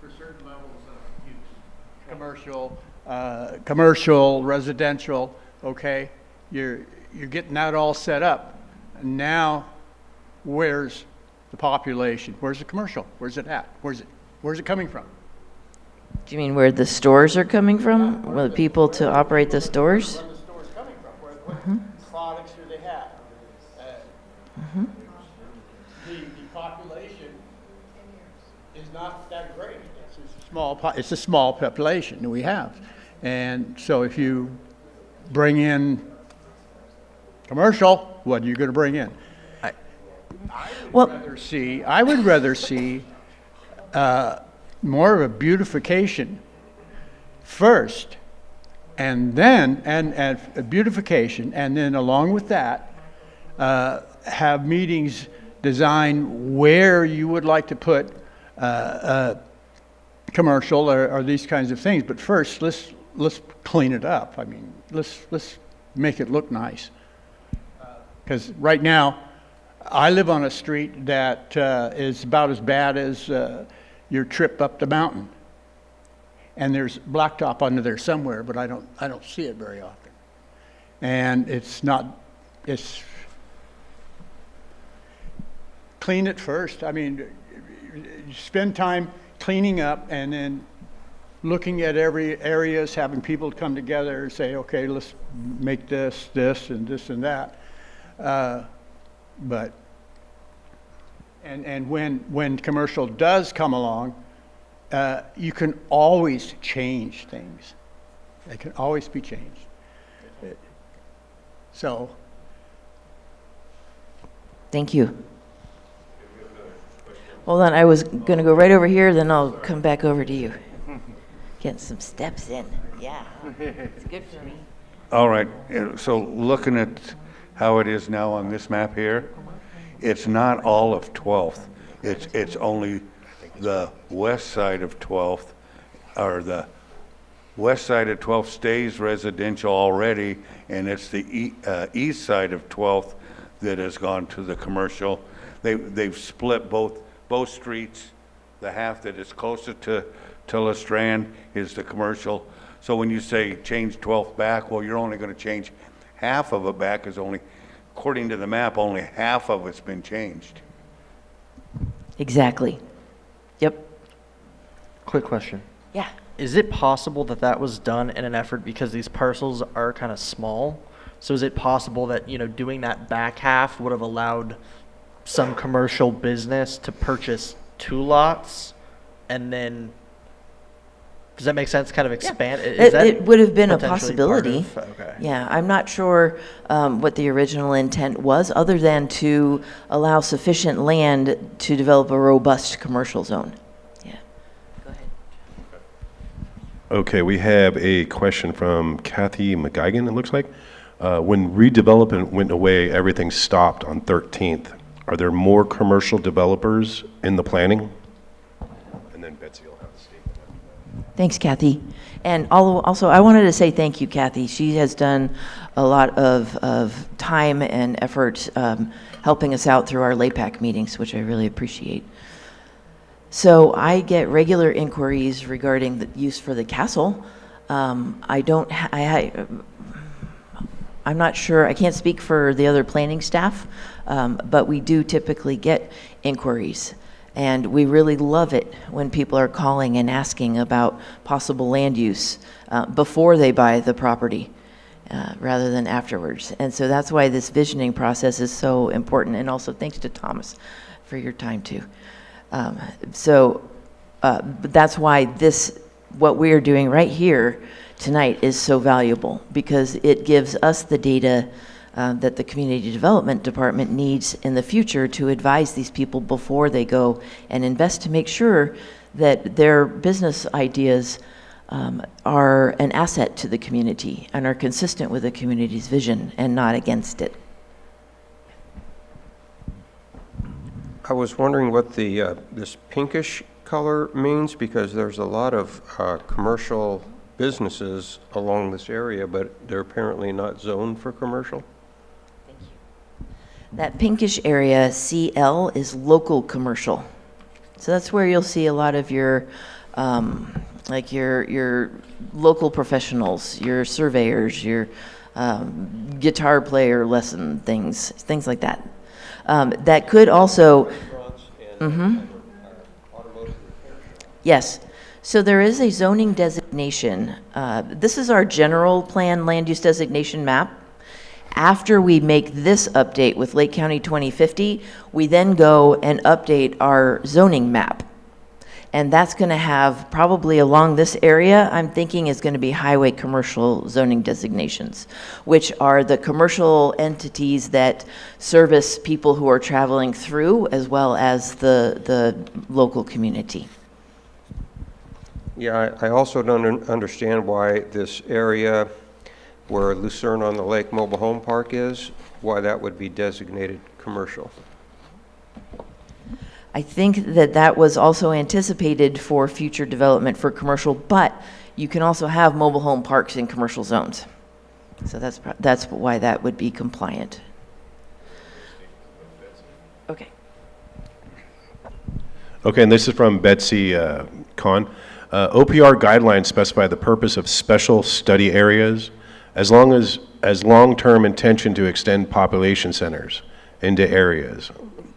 for certain levels of use. Commercial, residential, okay? You're getting that all set up. And now, where's the population? Where's the commercial? Where's it at? Where's it coming from? Do you mean where the stores are coming from? Where the people to operate the stores? Where the store's coming from? What products do they have? The population is not that great. It's a small population that we have. And so if you bring in commercial, what are you going to bring in? I would rather see more of a beautification first, and then a beautification, and then along with that, have meetings design where you would like to put commercial or these kinds of things. But first, let's clean it up. I mean, let's make it look nice. Because right now, I live on a street that is about as bad as your trip up the mountain, and there's blacktop under there somewhere, but I don't see it very often. And it's clean it first. I mean, spend time cleaning up and then looking at every areas, having people come together and say, okay, let's make this, and this and that. But when commercial does come along, you can always change things. They can always be changed. So. Thank you. Hold on, I was going to go right over here, then I'll come back over to you. Getting some steps in. Yeah, it's good for me. All right, so looking at how it is now on this map here, it's not all of 12th. It's only the west side of 12th, or the west side of 12th stays residential already, and it's the east side of 12th that has gone to the commercial. They've split both streets. The half that is closest to La Strand is the commercial. So when you say change 12th back, well, you're only going to change half of it back, is only, according to the map, only half of it's been changed. Exactly. Yep. Quick question. Yeah. Is it possible that that was done in an effort because these parcels are kind of small? So is it possible that, doing that back half would have allowed some commercial business to purchase 2 lots and then, does that make sense, kind of expand? Is that It would have been a potentially part possibility. of- Okay. Yeah, I'm not sure what the original intent was, other than to allow sufficient land to develop a robust commercial zone. Yeah. Go ahead. Okay, we have a question from Kathy McGuigan, it looks like. When redevelopment went away, everything stopped on 13th. Are there more commercial developers in the planning? And then Betsy will have a statement. Thanks, Kathy. And also, I wanted to say thank you, Kathy. She has done a lot of time and effort helping us out through our LAPAC meetings, which I really appreciate. So I get regular inquiries regarding the use for the castle. I'm not sure, I can't speak for the other planning staff, but we do typically get inquiries. And we really love it when people are calling and asking about possible land use before they buy the property rather than afterwards. And so that's why this visioning process is so important. And also thanks to Thomas for your time too. But that's why what we're doing right here tonight is so valuable, because it gives us the data that the Community Development Department needs in the future to advise these people before they go and invest, to make sure that their business ideas are an asset to the community and are consistent with the community's vision and not against it. I was wondering what this pinkish color means, because there's a lot of commercial businesses along this area, but they're apparently not zoned for commercial. Thank you. That pinkish area, CL, is local commercial. So that's where you'll see a lot of your, like your local professionals, your surveyors, your guitar player lesson things like that. That could also, yes. So there is a zoning designation. This is our general plan land use designation map. After we make this update with Lake County 2050, we then go and update our zoning map. And that's going to have, probably along this area, I'm thinking is going to be highway commercial zoning designations, which are the commercial entities that service people who are traveling through, as well as the local community. Yeah, I also don't understand why this area where Lucerne on the Lake Mobile Home Park is, why that would be designated commercial. I think that was also anticipated for future development for commercial, but you can also have mobile home parks in commercial zones. So that's why that would be compliant. Okay. Okay, and this is from Betsy Kahn. OPR guidelines specify the purpose of special study areas as long-term intention to extend population centers into areas.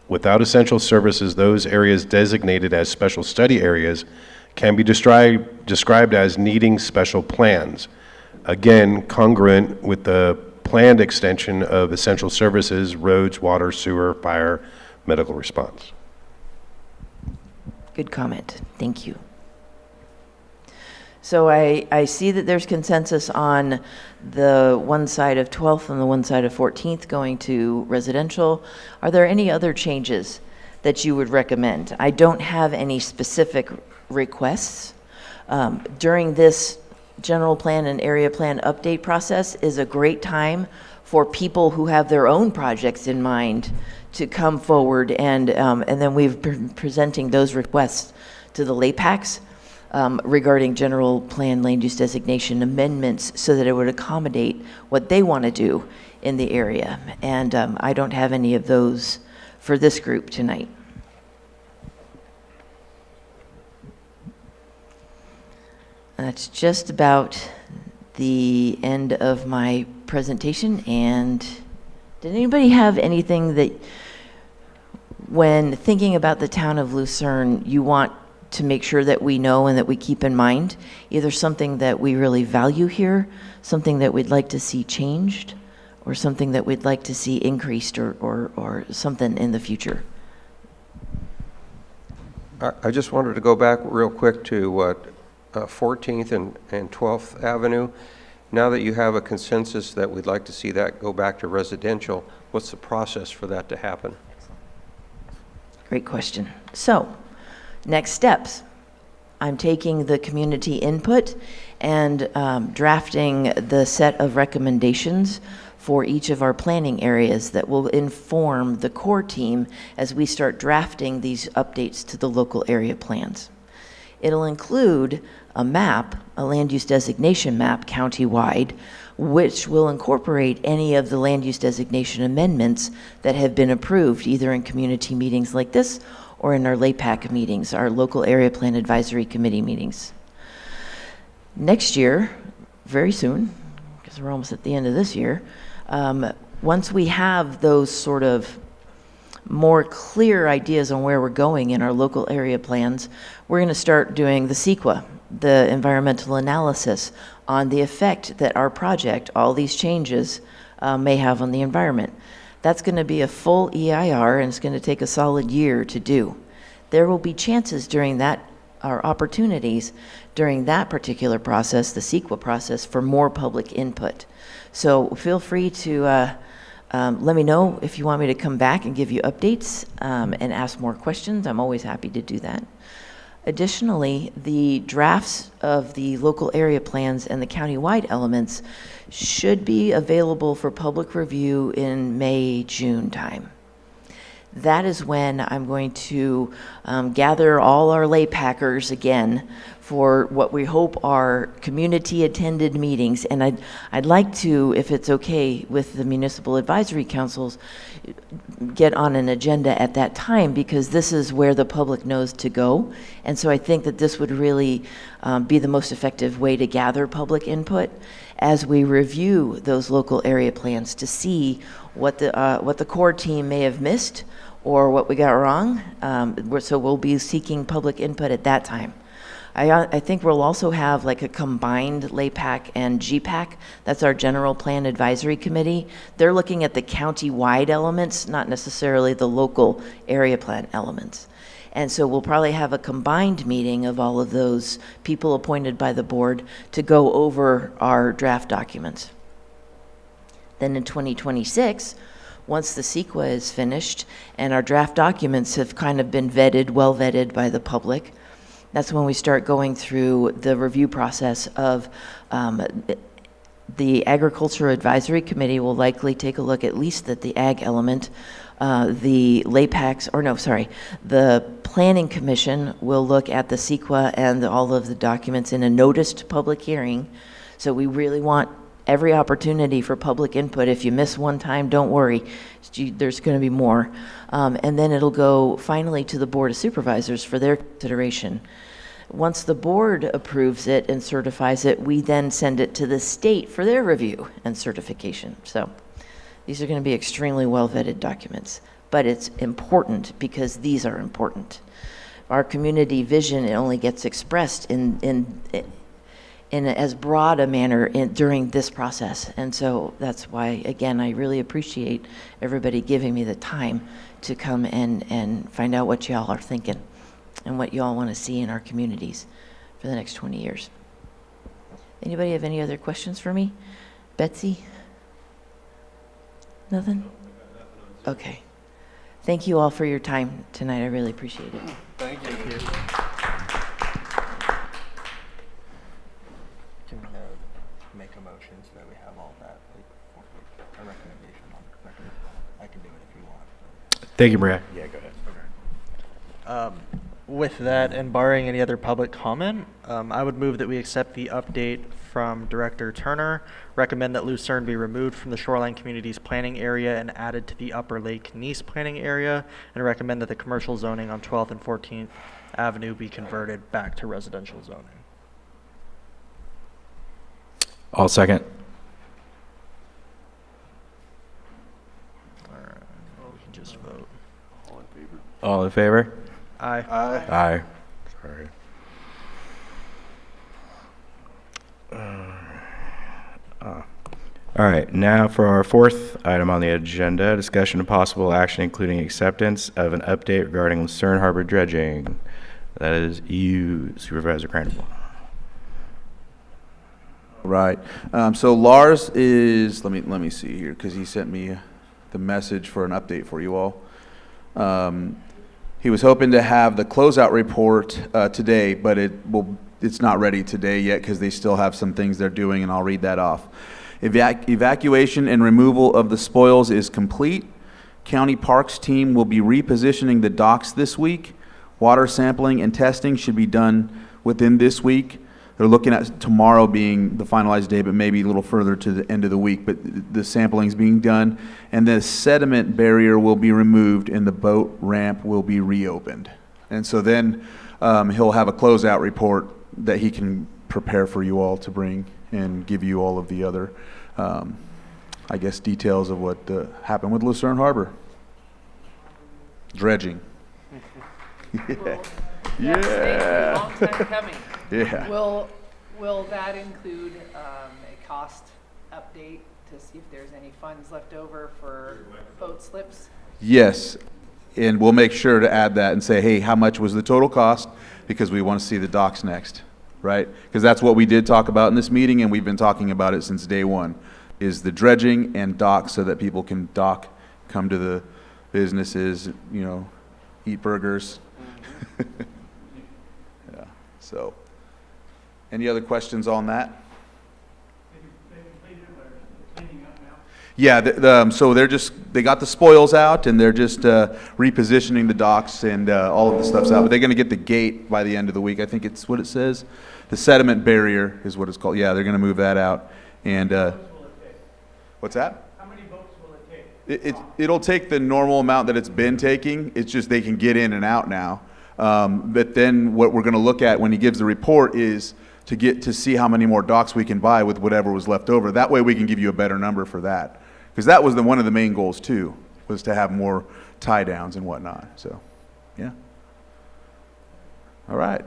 Without essential services, those areas designated as special study areas can be described as needing special plans. Again, congruent with the planned extension of essential services, roads, water, sewer, fire, medical response. Good comment. Thank you. So I see that there's consensus on the one side of 12th and the one side of 14th going to residential. Are there any other changes that you would recommend? I don't have any specific requests, during this general plan and area plan update process is a great time for people who have their own projects in mind to come forward, and then we've been presenting those requests to the LAPACs regarding general plan land use designation amendments so that it would accommodate what they want to do in the area. And I don't have any of those for this group tonight. That's just about the end of my presentation. And did anybody have anything that, when thinking about the town of Lucerne, you want to make sure that we know and that we keep in mind? Either something that we really value here, something that we'd like to see changed, or something that we'd like to see increased, or something in the future. I just wanted to go back real quick to 14th and 12th Avenue. Now that you have a consensus that we'd like to see that go back to residential, what's the process for that to happen? Great question. So, next steps. I'm taking the community input and drafting the set of recommendations for each of our planning areas that will inform the core team as we start drafting these updates to the local area plans. It'll include a map, a land use designation map countywide, which will incorporate any of the land use designation amendments that have been approved either in community meetings like this or in our LAPAC meetings, our local area plan advisory committee meetings. Next year, very soon, because we're almost at the end of this year, once we have those sort of more clear ideas on where we're going in our local area plans, we're going to start doing the CEQA, the environmental analysis on the effect that our project, all these changes, may have on the environment. That's going to be a full EIR, and it's going to take a solid year to do. There will be chances during that, or opportunities during that particular process, the CEQA process, for more public input. So feel free to let me know if you want me to come back and give you updates and ask more questions. I'm always happy to do that. Additionally, the drafts of the local area plans and the countywide elements should be available for public review in May, June time. That is when I'm going to gather all our LAPACers again for what we hope are community-attended meetings. And I'd like to, if it's okay with the municipal advisory councils, get on an agenda at that time, because this is where the public knows to go. And so I think that this would really be the most effective way to gather public input as we review those local area plans to see what the core team may have missed or what we got wrong. So we'll be seeking public input at that time. I think we'll also have like a combined LAPAC and GPAC. That's our General Plan Advisory Committee. They're looking at the county-wide elements, not necessarily the local area plan elements. And so we'll probably have a combined meeting of all of those people appointed by the board to go over our draft documents. Then in 2026, once the CEQA is finished and our draft documents have kind of been vetted, well vetted by the public, that's when we start going through the review process of the Agriculture Advisory Committee will likely take a look at least at the ag element. The LAPACs, or no, sorry, the Planning Commission will look at the CEQA and all of the documents in a noticed public hearing. So we really want every opportunity for public input. If you miss one time, don't worry. There's going to be more. And then it'll go finally to the Board of Supervisors for their consideration. Once the board approves it and certifies it, we then send it to the state for their review and certification. So these are going to be extremely well-vetted documents. But it's important because these are important. Our community vision, it only gets expressed in as broad a manner during this process. And so that's why, again, I really appreciate everybody giving me the time to come and find out what y'all are thinking and what y'all want to see in our communities for the next 20 years. Anybody have any other questions for me? Betsy? Nothing? Okay. Thank you all for your time tonight. I really appreciate it. Thank you. have all that, like, a recommendation on the record. I can do it if you want. Thank you, Maria. Yeah, go ahead. With that, and barring any other public comment, I would move that we accept the update from Director Turner, recommend that Lucerne be removed from the Shoreline Communities Planning Area and added to the Upper Lake Nice Planning Area, and recommend that the commercial zoning on 12th and 14th Avenue be converted back to residential zoning. All second. All right, well, we can just vote. All in favor? Aye. Aye. Sorry. All right, now for our fourth item on the agenda, discussion of possible action including acceptance of an update regarding Lucerne Harbor dredging. That is you, Supervisor Crandall. Right. So Lars is, let me see here, because he sent me the message for an update for you all. He was hoping to have the closeout report today, but it's not ready today yet because they still have some things they're doing, and I'll read that off. Evacuation and removal of the spoils is complete. County Parks team will be repositioning the docks this week. Water sampling and testing should be done within this week. They're looking at tomorrow being the finalized day, but maybe a little further to the end of the week. But the sampling's being done, and the sediment barrier will be removed, and the boat ramp will be reopened. And so then he'll have a closeout report that he can prepare for you all to bring and give you all of the other, I guess, details of what happened with Lucerne Harbor. Dredging. Well, yes, thank you. Long time coming. Yeah. Will that include a cost update to see if there's any funds left over for boat slips? Yes, and we'll make sure to add that and say, hey, how much was the total cost? Because we want to see the docks next, right? Because that's what we did talk about in this meeting, and we've been talking about it since day one, is the dredging and docks so that people can dock, come to the businesses, you know, eat burgers. Yeah, so. Any other questions on that? Yeah, so they got the spoils out, and they're just repositioning the docks, and all of the stuff's out. But they're going to get the gate by the end of the week. I think it's what it says. The sediment barrier is what it's called. Yeah, they're going to move that out. And what's that? How many boats will it take? It'll take the normal amount that it's been taking. It's just they can get in and out now. But then what we're going to look at when he gives the report is to get to see how many more docks we can buy with whatever was left over. That way we can give you a better number for that. Because that was one of the main goals too, was to have more tie downs and whatnot. So, yeah. All right.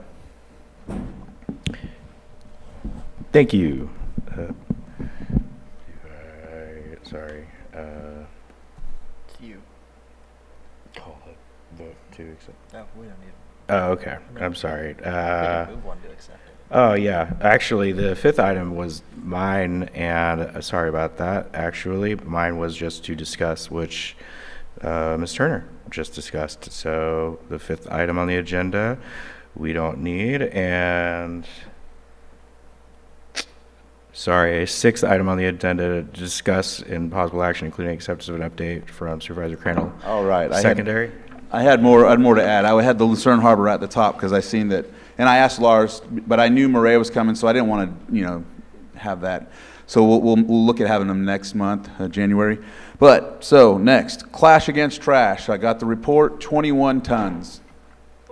Thank you. Sorry. It's you. Call it vote to accept. No, we don't need it. Oh, okay. I'm sorry. We can move one to accept it. Oh, yeah. Actually, the fifth item was mine, and sorry about that, actually. Mine was just to discuss, which Ms. Turner just discussed. So the fifth item on the agenda, we don't need, and sorry, a sixth item on the agenda to discuss in possible action, including acceptance of an update from Supervisor Crandall. All right. Secondary. I had more to add. I had the Lucerne Harbor at the top because I seen that, and I asked Lars, but I knew Maria was coming, so I didn't want to, have that. So we'll look at having them next month, January. But so next, Clash Against Trash. I got the report, 21 tons.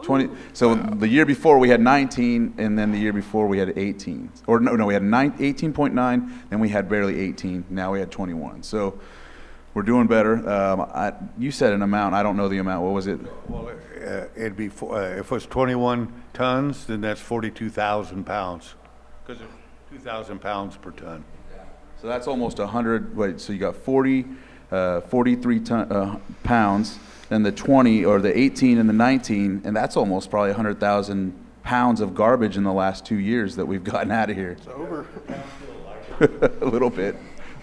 20. So the year before we had 19, and then the year before we had 18. Or no, we had 18.9, then we had barely 18. Now we had 21. So we're doing better. You said an amount. I don't know the amount. What was it? Well, it'd be, if it's 21 tons, then that's 42,000 pounds. Because it's 2,000 pounds per ton. So that's almost 100. Wait, so you got 43 pounds, then the 20, or the 18 and the 19, and that's almost probably 100,000 pounds of garbage in the last 2 years that we've gotten out of here. It's over. A little bit.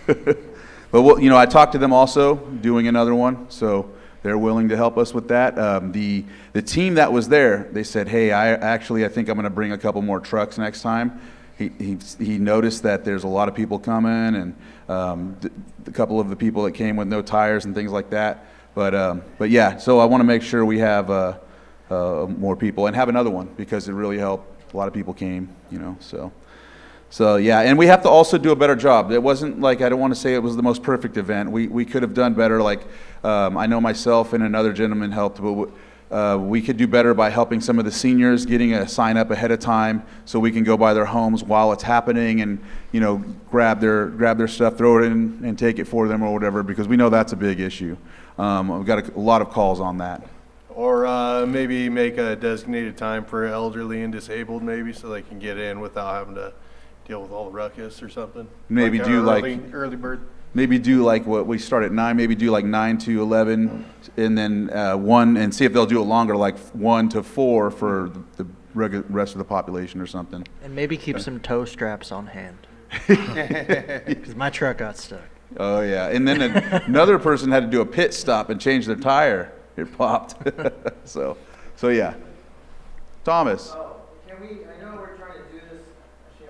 But I talked to them also, doing another one, so they're willing to help us with that. The team that was there, they said, hey, I think I'm going to bring a couple more trucks next time, he noticed that there's a lot of people coming, and a couple of the people that came with no tires and things like that. But yeah, so I want to make sure we have more people and have another one, because it really helped. A lot of people came, you know, so yeah, and we have to also do a better job. It wasn't like, I don't want to say it was the most perfect event. We could have done better. Like, I know myself and another gentleman helped, but we could do better by helping some of the seniors, getting a sign up ahead of time so we can go by their homes while it's happening and, you know, grab their stuff, throw it in and take it for them or whatever, because we know that's a big issue. We've got a lot of calls on that. Or maybe make a designated time for elderly and disabled, maybe, so they can get in without having to deal with all the ruckus or something. Maybe do early bird. Maybe do like what we start at 9, maybe do like 9 to 11, and then 1, and see if they'll do it longer, like 1 to 4 for the rest of the population or something. And maybe keep some toe straps on hand. Because my truck got stuck. Oh yeah, and then another person had to do a pit stop and change their tire. It popped. so yeah. Thomas. Oh, can we, I know we're trying to do this, actually,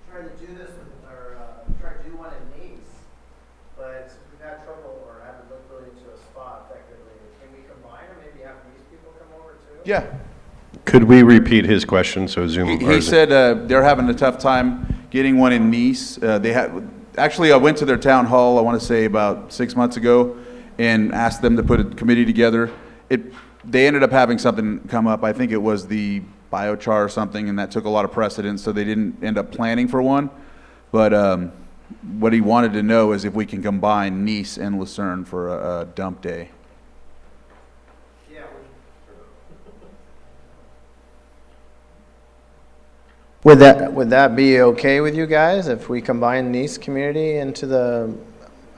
trying to do this with our, trying to do one in Nice, but we've had trouble or haven't looked really into a spot effectively. Can we combine or maybe have these people come over too? Yeah. Could we repeat his question so Zoom? He said they're having a tough time getting one in Nice. Actually, I went to their town hall, I want to say about 6 months ago, and asked them to put a committee together. They ended up having something come up. I think it was the biochar or something, and that took a lot of precedence, so they didn't end up planning for one. But what he wanted to know is if we can combine Nice and Lucerne for a dump day. Yeah. Would that be okay with you guys if we combine Nice community into the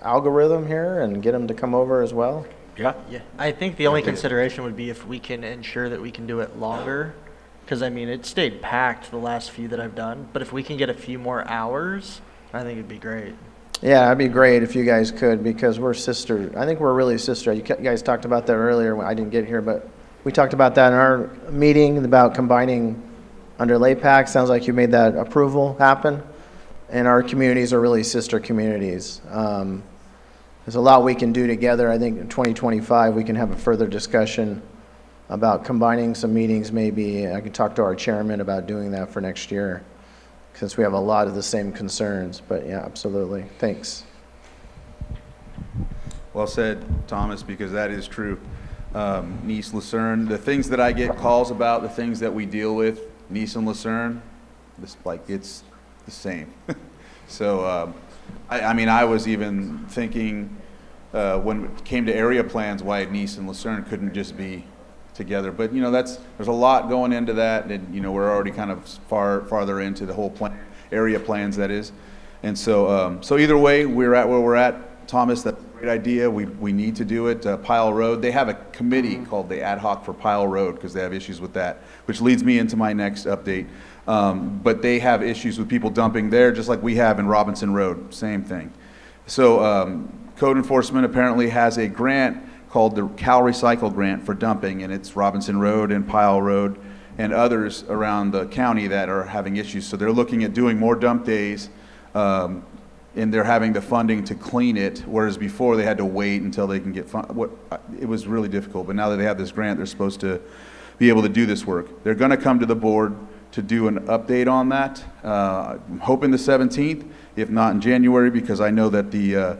algorithm here and get them to come over as well? Yeah. I think the only consideration would be if we can ensure that we can do it longer. Because, I mean, it stayed packed the last few that I've done. But if we can get a few more hours, I think it'd be great. Yeah, that'd be great if you guys could, because we're sister. I think we're really sister. You guys talked about that earlier when I didn't get here, but we talked about that in our meeting about combining under LAPAC. Sounds like you made that approval happen. And our communities are really sister communities. There's a lot we can do together. I think in 2025 we can have a further discussion about combining some meetings maybe. I can talk to our chairman about doing that for next year, since we have a lot of the same concerns. But yeah, absolutely. Thanks. Well said, Thomas, because that is true. Nice, Lucerne, the things that I get calls about, the things that we deal with, Nice and Lucerne, it's the same. So, I mean, I was even thinking when it came to area plans, why Nice and Lucerne couldn't just be together. But, you know, there's a lot going into that, and, you know, we're already kind of farther into the whole area plans, that is. And so, so either way, we're at where we're at. Thomas, that's a great idea. We need to do it. Pile Road, they have a committee called the Ad Hoc for Pile Road because they have issues with that, which leads me into my next update. But they have issues with people dumping there, just like we have in Robinson Road, same thing. So code enforcement apparently has a grant called the Cal Recycle Grant for dumping, and it's Robinson Road and Pile Road and others around the county that are having issues. So they're looking at doing more dump days, and they're having the funding to clean it, whereas before they had to wait until they can get it was really difficult. But now that they have this grant, they're supposed to be able to do this work. They're going to come to the board to do an update on that. I'm hoping the 17th, if not in January, because I know that the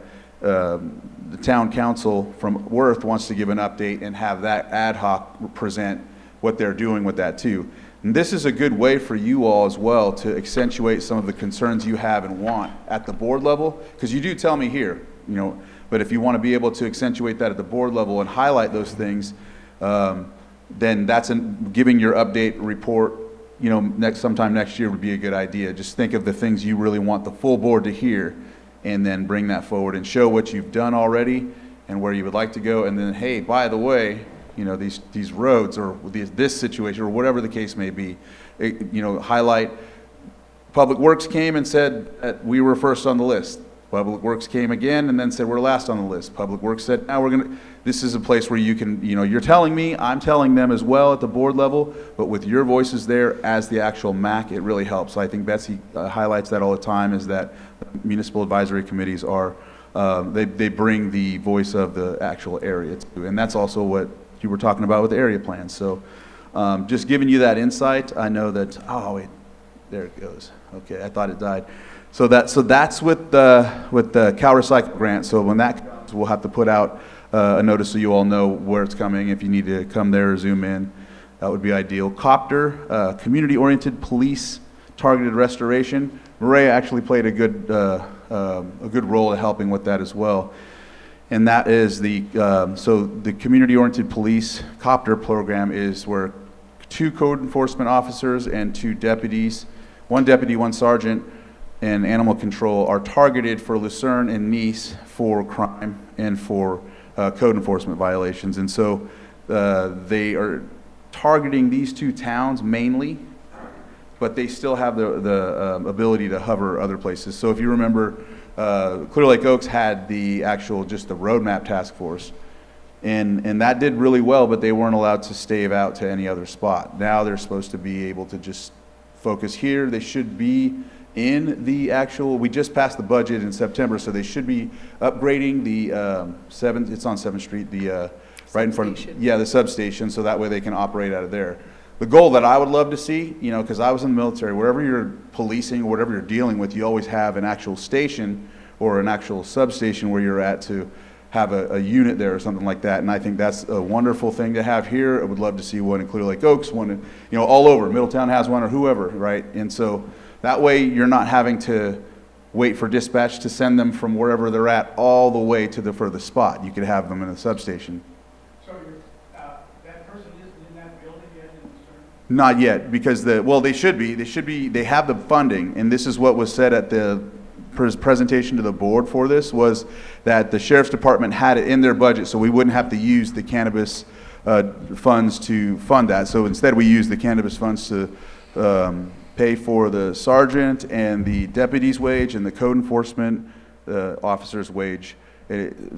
town council from Worth wants to give an update and have that ad hoc present what they're doing with that too. And this is a good way for you all as well to accentuate some of the concerns you have and want at the board level, because you do tell me here, you know, but if you want to be able to accentuate that at the board level and highlight those things, then that's giving your update report, you know, sometime next year would be a good idea. Just think of the things you really want the full board to hear, and then bring that forward and show what you've done already and where you would like to go. And then, hey, by the way, you know, these roads or this situation or whatever the case may be, you know, highlight. Public Works came and said that we were first on the list. Public Works came again and then said, we're last on the list. Public Works said, now this is a place where you can, you're telling me, I'm telling them as well at the board level, but with your voices there as the actual MAC, it really helps. I think Betsy highlights that all the time, is that municipal advisory committees are, they bring the voice of the actual area too. And that's also what you were talking about with the area plans. So just giving you that insight. I know that, oh wait, there it goes. Okay, I thought it died. So that's with the Cal Recycle grant. So when that comes, we'll have to put out a notice so you all know where it's coming. If you need to come there or zoom in, that would be ideal. Copter, community-oriented police targeted restoration. Maria actually played a good role in helping with that as well. And that is so the community-oriented police copter program is where 2 code enforcement officers and 2 deputies, 1 deputy, 1 sergeant, and animal control are targeted for Lucerne and Nice for crime and for code enforcement violations. And so they are targeting these 2 towns mainly, but they still have the ability to hover other places. So if you remember, Clear Lake Oaks had just the roadmap task force, and that did really well, but they weren't allowed to stave out to any other spot. Now they're supposed to be able to just focus here. They should be in the actual, we just passed the budget in September, so they should be upgrading the it's on 7th Street, right in front of, the substation, so that way they can operate out of there. The goal that I would love to see, because I was in the military, wherever you're policing or whatever you're dealing with, you always have an actual station or an actual substation where you're at to have a unit there or something like that. And I think that's a wonderful thing to have here. I would love to see one in Clear Lake Oaks, one in, all over. Middletown has one, or whoever, right? And so that way you're not having to wait for dispatch to send them from wherever they're at all the way to the furthest spot. You could have them in a substation. So that person isn't in that building yet in Lucerne? Not yet, because they should be, they have the funding, and this is what was said at the presentation to the board for this, was that the sheriff's department had it in their budget, so we wouldn't have to use the cannabis funds to fund that. So instead we use the cannabis funds to pay for the sergeant and the deputy's wage and the code enforcement officer's wage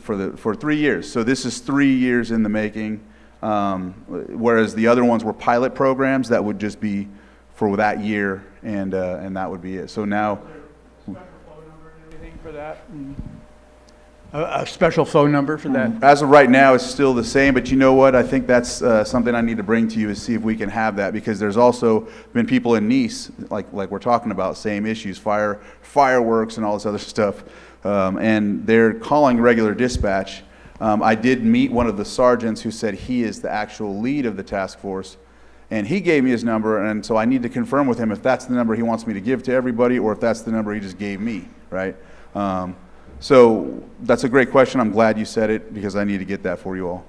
for 3 years. So this is 3 years in the making, whereas the other ones were pilot programs that would just be for that year, and that would be it. So now, For that, a special phone number for that. as of right now, it's still the same, but you know what? I think that's something I need to bring to you, is see if we can have that, because there's also been people in Nice, like we're talking about, same issues, fireworks and all this other stuff, and they're calling regular dispatch. I did meet one of the sergeants who said he is the actual lead of the task force, and he gave me his number, and so I need to confirm with him if that's the number he wants me to give to everybody, or if that's the number he just gave me, right? So that's a great question. I'm glad you said it, because I need to get that for you all.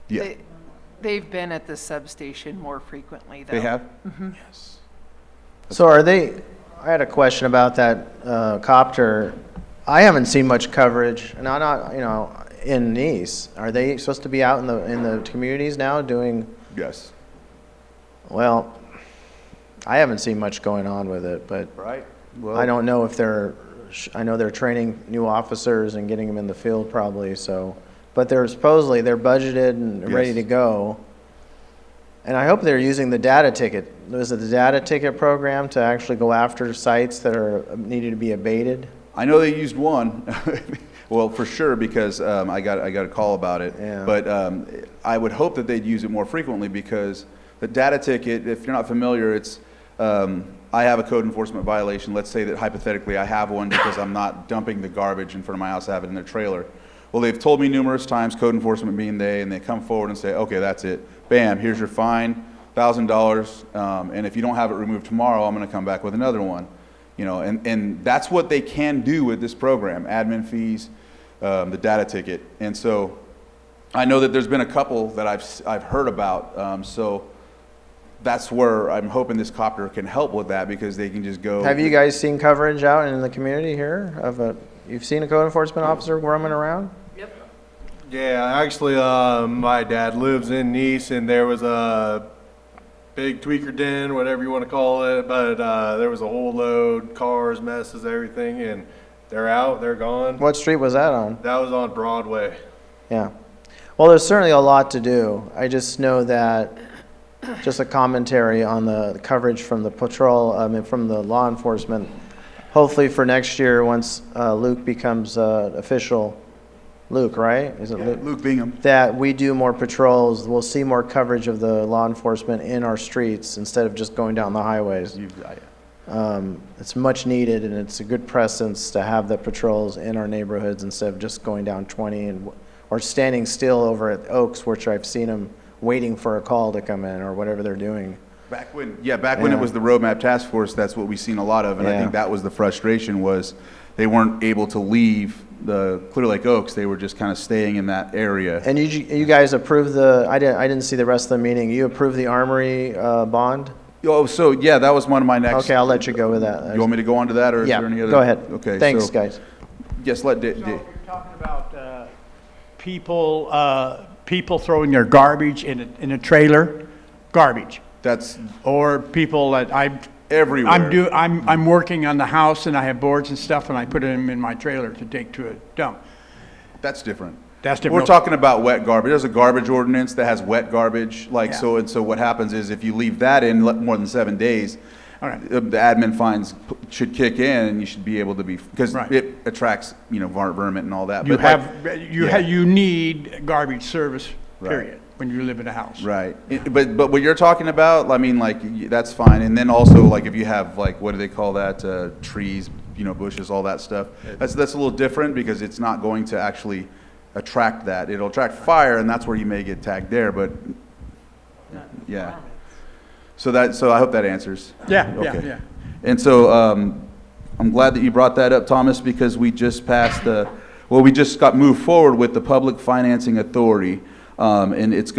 Yeah. They've been at the substation more frequently, though. They have? Yes. So I had a question about that copter. I haven't seen much coverage, and I'm not, in Nice. Are they supposed to be out in the communities now doing? Yes. Well, I haven't seen much going on with it, but Right. Well, I don't know if I know they're training new officers and getting them in the field probably, so, but they're budgeted and ready Yes. to go. And I hope they're using the data ticket. Was it the data ticket program to actually go after sites that are needed to be abated? I know they used one. Well, for sure, because I got a call about it. Yeah. But I would hope that they'd use it more frequently, because the data ticket, if you're not familiar, it's I have a code enforcement violation. Let's say that hypothetically I have one because I'm not dumping the garbage in front of my house, I have it in their trailer. Well, they've told me numerous times, code enforcement being and they come forward and say, okay, that's it. Bam, here's your fine, $1,000, and if you don't have it removed tomorrow, I'm going to come back with another one. And that's what they can do with this program, admin fees, the data ticket. And so I know that there's been a couple that I've heard about, so that's where I'm hoping this copter can help with that, because they can just go. Have you guys seen coverage out in the community here you've seen a code enforcement officer roaming around? Yep. Yeah, actually, my dad lives in Nice, and there was a big tweaker den, whatever you want to call it, but there was a whole load, cars, messes, everything, and They're out, they're gone. What street was that on? That was on Broadway. Yeah. Well, there's certainly a lot to do. I just know that, just a commentary on the coverage from the patrol, from the law enforcement. Hopefully for next year, once Luke becomes official, Luke, right? Is it Luke? Luke Bingham. That we do more patrols, we'll see more coverage of the law enforcement in our streets instead of just going down the highways. It's much needed, and it's a good precedence to have the patrols in our neighborhoods instead of just going down 20 or standing still over at Oaks, which I've seen them waiting for a call to come in or whatever they're doing. Back when it was the roadmap task force, that's what we've seen a lot of, and I think that was the frustration, was they weren't able to leave the Clear Lake Oaks. They were just kind of staying in that area. And you guys approved I didn't see the rest of the meeting. You approved the Armory bond? Oh, so yeah, that was one of my next. Okay, I'll let you go with that. You want me to go on to that, or is there any other? Go ahead. Okay. Thanks, so, guys. Yes, let So you're talking about people throwing their garbage in a trailer, garbage. That's Or people that everywhere. I'm working on the house and I have boards and stuff and I put them in my trailer to take to a dump. That's different. That's different. We're talking about wet garbage. There's a garbage ordinance that has wet garbage, Yeah. so what happens is if you leave that in more than 7 days, All right. the admin fines should kick in, and you should be able to be, because Right. it attracts, vermin and all that. You But you need garbage service, Right. period, when you live in a house. Right. But what you're talking about, I mean, that's fine. And then also, like, if you have, like, what do they call that? Trees, bushes, all that stuff. That's a little different because it's not going to actually attract that. It'll attract fire, and that's where you may get tagged there, but yeah. So I hope that answers. Yeah, Okay. yeah. And so I'm glad that you brought that up, Thomas, because we just passed we just got moved forward with the Public Financing Authority, and it's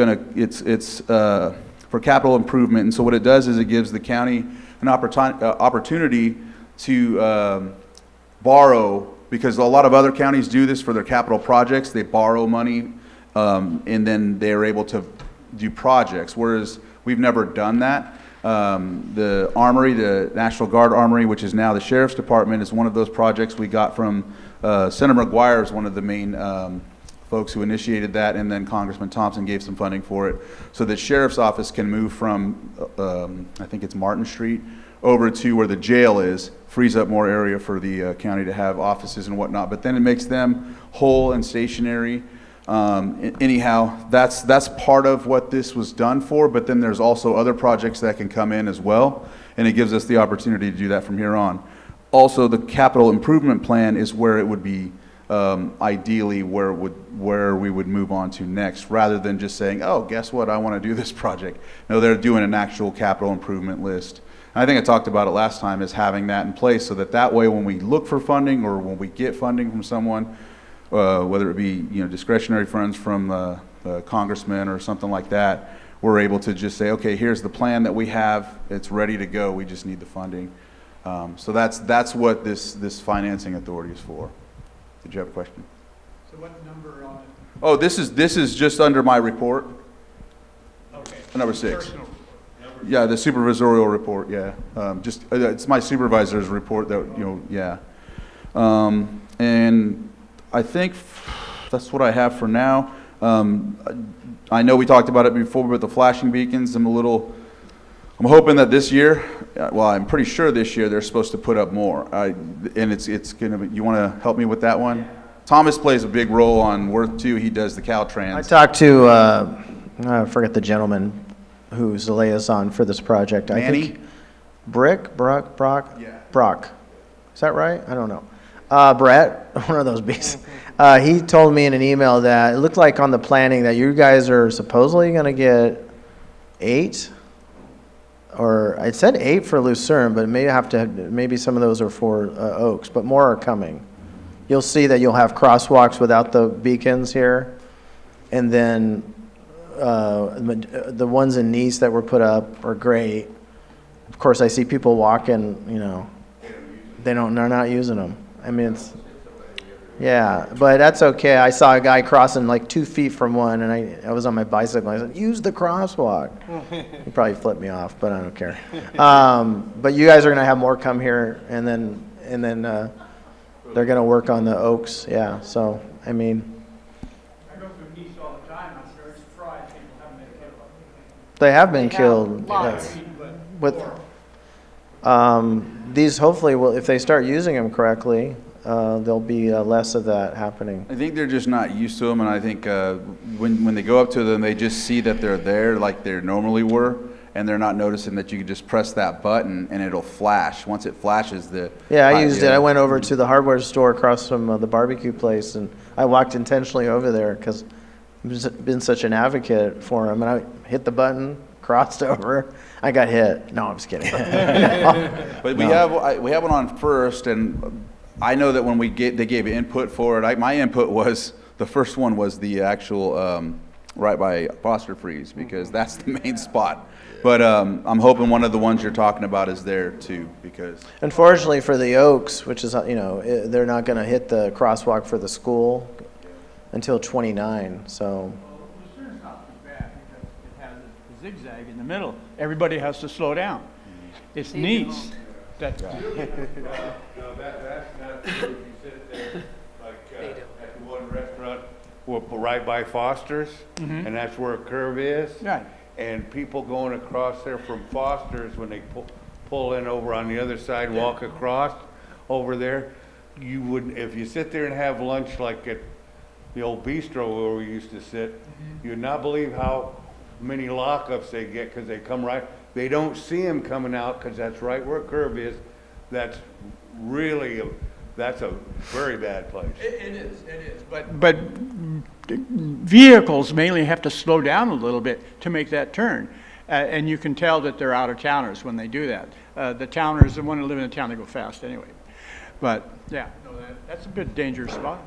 for capital improvement. And so what it does is it gives the county an opportunity to borrow, because a lot of other counties do this for their capital projects. They borrow money, and then they're able to do projects, whereas we've never done that. The Armory, the National Guard Armory, which is now the Sheriff's Department, is one of those projects we got from Senator McGuire, is one of the main folks who initiated that, and then Congressman Thompson gave some funding for it, so the Sheriff's Office can move from, I think it's Martin Street, over to where the jail is, frees up more area for the county to have offices and whatnot, but then it makes them whole and stationary. Anyhow, that's part of what this was done for, but then there's also other projects that can come in as well, and it gives us the opportunity to do that from here on. Also, the capital improvement plan is where it would be ideally where we would move on to next, rather than just saying, oh, guess what, I want to do this project. No, they're doing an actual capital improvement list. I think I talked about it last time, is having that in place so that way when we look for funding or when we get funding from someone, whether it be discretionary funds from a congressman or something like that, we're able to just say, okay, here's the plan that we have, it's ready to go, we just need the funding. So that's what this financing authority is for. Did you have a question? So what number on it? Oh, this is just under my report. Okay. Number 6. Personal. Yeah, the supervisorial report, yeah. It's my supervisor's report that, yeah. And I think that's what I have for now. I know we talked about it before, but the flashing beacons, I'm hoping that this year, well, I'm pretty sure this year they're supposed to put up more. And it's gonna be, you wanna help me with that one? Yeah. Thomas plays a big role on Worth too. He does the Caltrans. I talked to, I forget the gentleman who's the liaison for this project. I Manny? think Brock? Yeah. Brock. Is that right? I don't know. Brett, one of those beasts. He told me in an email that it looked like on the planning that you guys are supposedly going to get 8, or it said 8 for Lucerne, but maybe some of those are for Oaks, but more are coming. You'll see that you'll have crosswalks without the beacons here, and then the ones in Nice that were put up are great. Of course, I see people walking, they're not using them. I mean, yeah, but that's okay. I saw a guy crossing like 2 feet from one, and I was on my bicycle. I said, use the crosswalk. He probably flipped me off, but I don't care. But you guys are going to have more come here, and then they're gonna work on the oaks, yeah, so, I mean, I go through Nice all the time, I'm sure it's fried, people haven't been killed. they have been They have killed. lots. With, these hopefully will, if they start using them correctly, there'll be less of that happening. I think they're just not used to them, and I think when they go up to them, they just see that they're there like they normally were, and they're not noticing that you can just press that button and it'll flash. Once it flashes, Yeah, I used it. I went over to the hardware store across from the barbecue place, and I walked intentionally over there because I've been such an advocate for them. And I hit the button, crossed over. I got hit. No, I'm just kidding. But we have one on first, and I know that when they gave input for it. My input was the first one was the actual right by Foster Freeze because that's the main spot. But I'm hoping one of the ones you're talking about is there too, because Unfortunately for the Oaks, which is, they're not going to hit the crosswalk for the school until 29, so. Lucerne's not too bad because it has a zigzag in the middle. Everybody has to slow down. It's Nice. That's No, that's not true. If you sit there, like, at the one restaurant, right by Foster's, and that's where a curve is. right. And people going across there from Foster's, when they pull in over on the other side, walk across over there, you would, if you sit there and have lunch like at the old bistro where we used to sit, you'd not believe how many lockups they get because they come right, they don't see them coming out because that's right where a curve is. That's really, that's a very bad place. It is. But vehicles mainly have to slow down a little bit to make that turn. And you can tell that they're out-of-towners when they do that. The towners, the one who live in the town, they go fast anyway. But, yeah, no, that's a bit dangerous spot.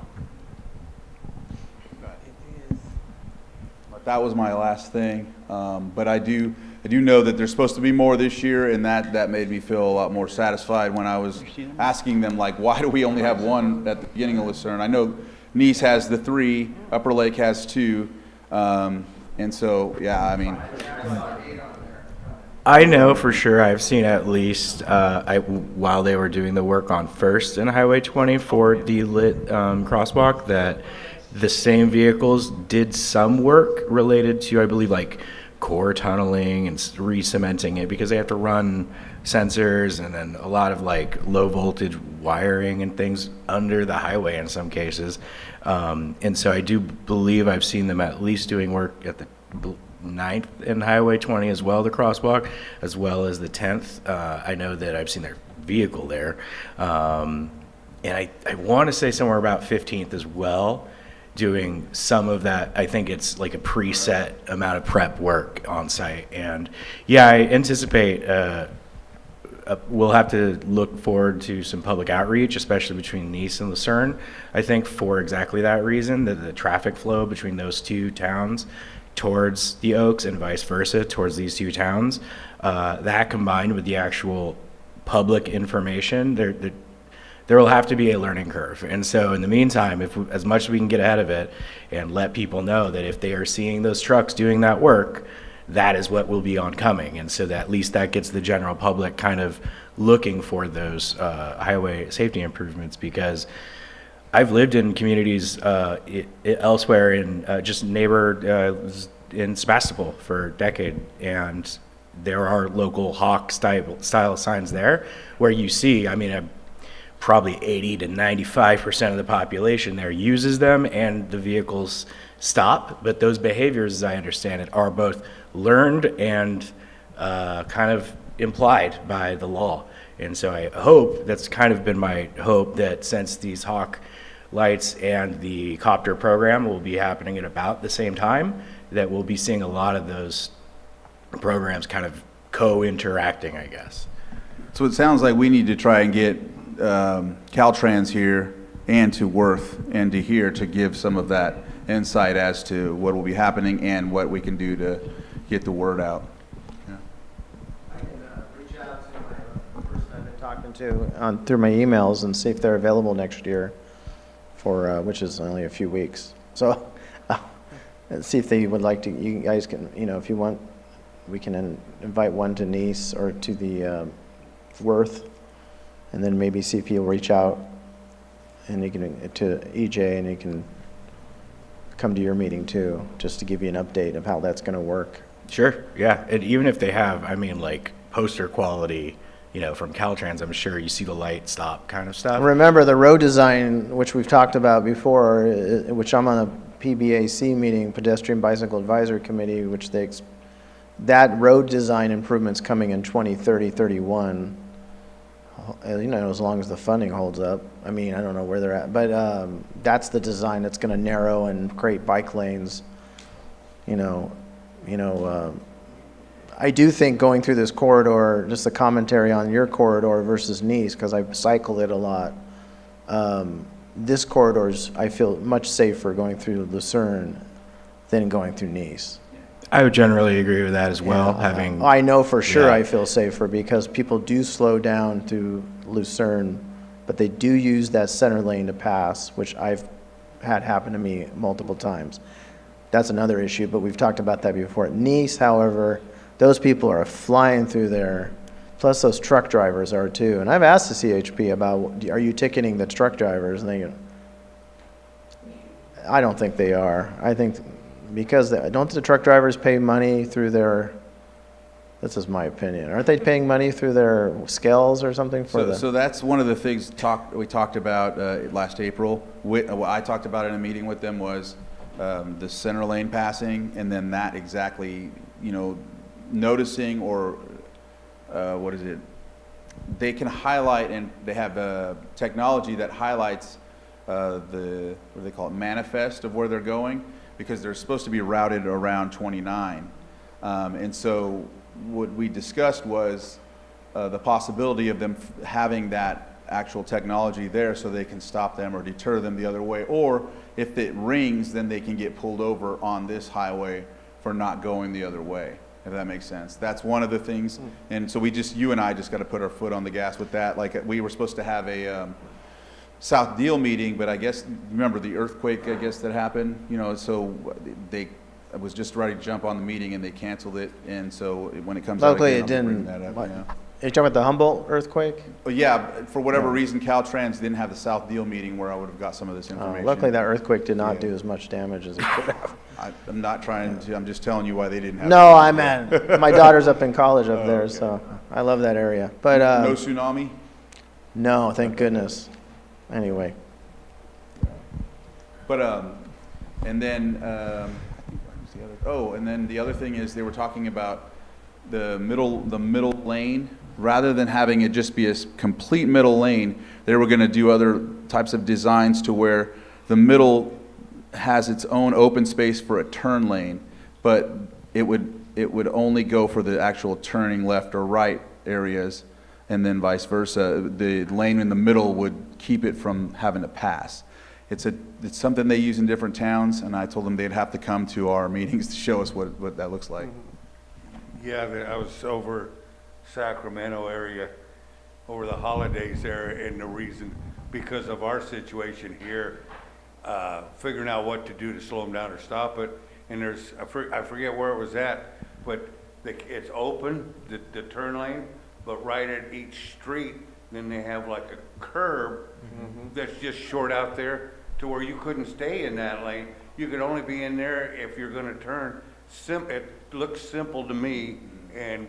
But that was my last thing. But I do know that there's supposed to be more this year, and that made me feel a lot more satisfied when I was asking them, like, why do we only have one at the beginning of Lucerne? I know Nice has the 3, Upper Lake has 2, and so, yeah, I mean. I know for sure I've seen at least, while they were doing the work on First and Highway 20 for the lit crosswalk, that the same vehicles did some work related to, I believe, like core tunneling and re-cementing it because they have to run sensors and then a lot of like low voltage wiring and things under the highway in some cases. And so I do believe I've seen them at least doing work at the 9th and Highway 20 as well, the crosswalk, as well as the 10th. I know that I've seen their vehicle there. And I want to say somewhere about 15th as well, doing some of that. I think it's like a preset amount of prep work on site. And yeah, I anticipate we'll have to look forward to some public outreach, especially between Nice and Lucerne, I think for exactly that reason, that the traffic flow between those two towns towards the Oaks and vice versa towards these two towns, that combined with the actual public information, there will have to be a learning curve. And so in the meantime, as much as we can get ahead of it and let people know that if they are seeing those trucks doing that work, that is what will be oncoming. And so that at least that gets the general public kind of looking for those highway safety improvements, because I've lived in communities elsewhere in just in Sebastopol for a decade, and there are local hawk style signs there where you see, probably 80 to 95% of the population there uses them and the vehicles stop. But those behaviors, as I understand it, are both learned and kind of implied by the law. And so I hope, that's kind of been my hope, that since these hawk lights and the copter program will be happening at about the same time, that we'll be seeing a lot of those programs kind of co-interacting, I guess. So it sounds like we need to try and get Caltrans here and to Worth and to here to give some of that insight as to what will be happening and what we can do to get the word out. Yeah. I can reach out to my person I've been talking to through my emails and see if they're available next year for, which is only a few weeks. So see if they would like to, you guys can, if you want, we can invite one to Nice or to the Worth, and then maybe see if he'll reach out and he can, to EJ, and he can come to your meeting too, just to give you an update of how that's gonna work. Sure, yeah, and even if they have, I mean, like, poster quality, you know, from Caltrans, I'm sure you see the light stop kind of stuff. Remember the road design, which we've talked about before, which I'm on a PBAC meeting, Pedestrian Bicycle Advisory Committee, which that road design improvement's coming in 2030, 31. You know, as long as the funding holds up. I mean, I don't know where they're at, but that's the design that's going to narrow and create bike lanes. I do think going through this corridor, just the commentary on your corridor versus Nice, because I cycle it a lot. This corridor's, I feel, much safer going through Lucerne than going through Nice. I would generally agree with that as well, having. I know for sure Yeah. I feel safer because people do slow down through Lucerne, but they do use that center lane to pass, which I've had happen to me multiple times. That's another issue, but we've talked about that before. At Nice, however, those people are flying through there, plus those truck drivers are too. And I've asked the CHP about, are you ticketing the truck drivers? And I don't think they are. I think because don't the truck drivers pay money through their, this is my opinion, aren't they paying money through their scales or something for So that's one of the things we talked about last April. What I talked about in a meeting with them was the center lane passing, and then that exactly, noticing or what is it? They can highlight, and they have technology that highlights what do they call it, manifest of where they're going, because they're supposed to be routed around 29. And so what we discussed was the possibility of them having that actual technology there so they can stop them or deter them the other way. Or if it rings, then they can get pulled over on this highway for not going the other way, if that makes sense. That's one of the things. And so you and I just got to put our foot on the gas with that. Like we were supposed to have a South Deal meeting, but I guess, remember the earthquake, I guess, that happened, so I was just ready to jump on the meeting and they canceled it. And so when it comes out Luckily, again, it I'm gonna didn't. bring that up. What? Yeah. Are you talking about the Humboldt earthquake? But yeah, for whatever reason, Caltrans didn't have the South Deal meeting where I would have got some of this information. Luckily, that earthquake did not do as much damage as it could have. I'm not trying to, I'm just telling you why they didn't have. No, I meant, my daughter's up in college up there, so I love that area. But No tsunami? no, thank goodness. Anyway. But, and then, and then the other thing is they were talking about the middle lane. Rather than having it just be a complete middle lane, they were going to do other types of designs to where the middle has its own open space for a turn lane, but it would only go for the actual turning left or right areas, and then vice versa. The lane in the middle would keep it from having to pass. It's something they use in different towns, and I told them they'd have to come to our meetings to show us what that looks like. Yeah, I was over Sacramento area over the holidays there, and the reason, because of our situation here, figuring out what to do to slow them down or stop it. And I forget where it was at, but it's open, the turn lane, but right at each street, then they have like a curb that's just short out there to where you couldn't stay in that lane. You could only be in there if you're gonna turn. It looks simple to me and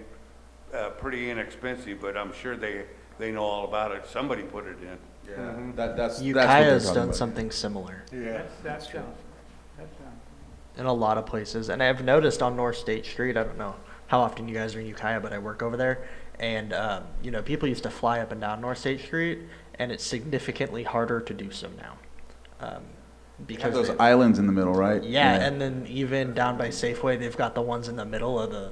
pretty inexpensive, but I'm sure they know all about it. Somebody put it in. Yeah, that's what they're Ukiah's talking done about. something similar Yeah. That's done. in a lot of places. And I've noticed on North State Street, I don't know how often you guys are in Ukiah, but I work over there. And, people used to fly up and down North State Street, and it's significantly harder to do so now. Because Those they've- islands in the middle, right? Yeah, and then even down by Safeway, they've got the ones in the middle of the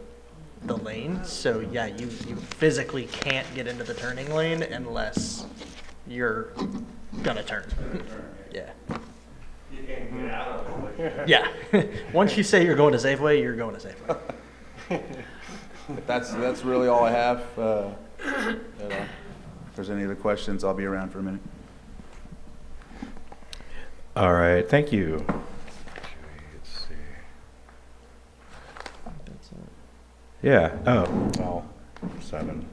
lane. So yeah, you physically can't get into the turning lane unless you're gonna turn. Yeah. You can't get out of it. Yeah. Once you say you're going to Safeway, you're going to Safeway. That's really all I have. If there's any other questions, I'll be around for a minute. All right, thank you. Let's see. Yeah, oh, 7.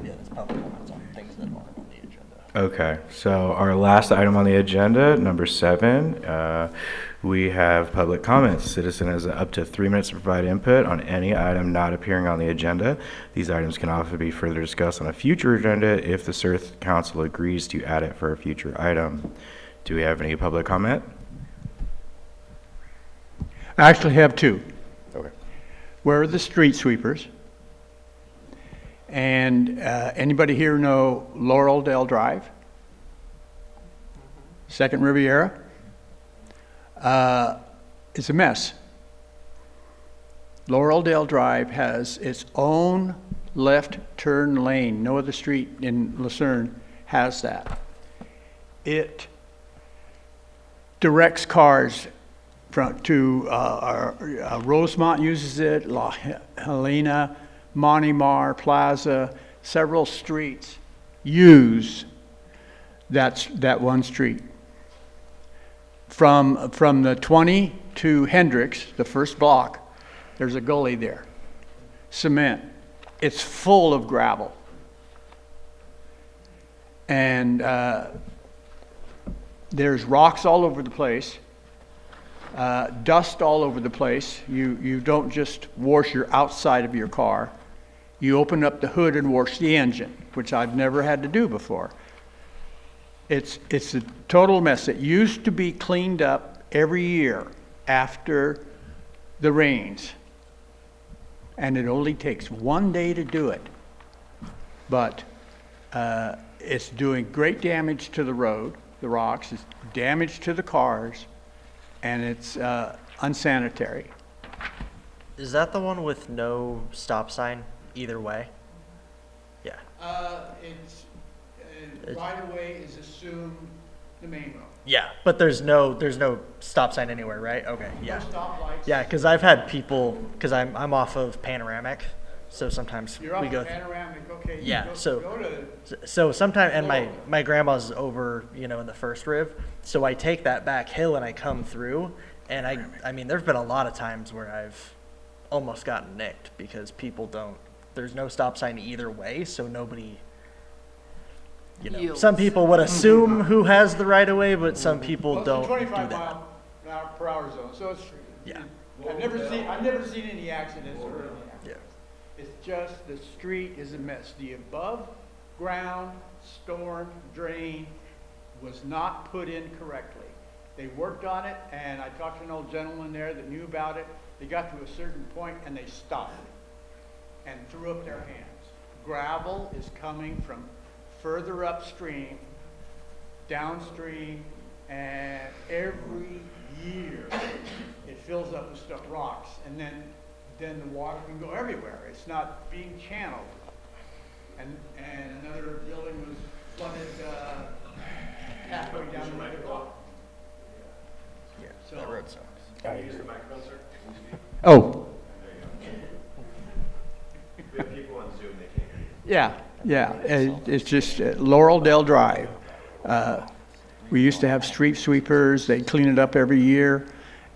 Yeah, that's probably one of those things that aren't on the agenda. Okay, so our last item on the agenda, number 7, we have public comments. Citizen has up to 3 minutes to provide input on any item not appearing on the agenda. These items can often be further discussed on a future agenda if the CERT Council agrees to add it for a future item. Do we have any public comment? I actually have 2. Okay. Where are the street sweepers? And anybody here know Laureldale Drive? Second Riviera? It's a mess. Laureldale Drive has its own left turn lane. No other street in Lucerne has that. It directs cars to Rosemont uses it, La Helena, Montemar Plaza, several streets use that one street. From the 20 to Hendricks, the first block, there's a gully there. Cement. It's full of gravel. And there's rocks all over the place. Dust all over the place. You don't just wash your outside of your car. You open up the hood and wash the engine, which I've never had to do before. It's a total mess. It used to be cleaned up every year after the rains. And it only takes one day to do it. But it's doing great damage to the road, the rocks. It's damage to the cars. And it's unsanitary. Is that the one with no stop sign either way? Yeah. It's right away is assumed the main road. Yeah, but there's no stop sign anywhere, right? Okay, yeah. No stoplights. Yeah, because I've had people, because I'm off of Panoramic, so sometimes You're off we go. of Panoramic, okay. Yeah, go to so sometimes, and my grandma's over, in the first Riv, so I take that back hill and I come through, and I mean, there've been a lot of times where I've almost gotten nicked because people there's no stop sign either way, so nobody, Yields. some people would assume who has the right of way, but some people don't do 25 that. mile per hour zone, so it's, Yeah. I've never seen any accidents or anything. Yeah. It's just the street is a mess. The above ground storm drain was not put in correctly. They worked on it, and I talked to an old gentleman there that knew about it. They got to a certain point and they stopped and threw up their hands. Gravel is coming from further upstream, downstream, and every year it fills up with stuff, rocks, and then the water can go everywhere. It's not being channeled. And another building was flooded halfway down the river. Yeah, So- that road sucks. Oh. We have people on Zoom, they can't hear you. Yeah. It's just Laureldale Drive. We used to have street sweepers. They'd clean it up every year,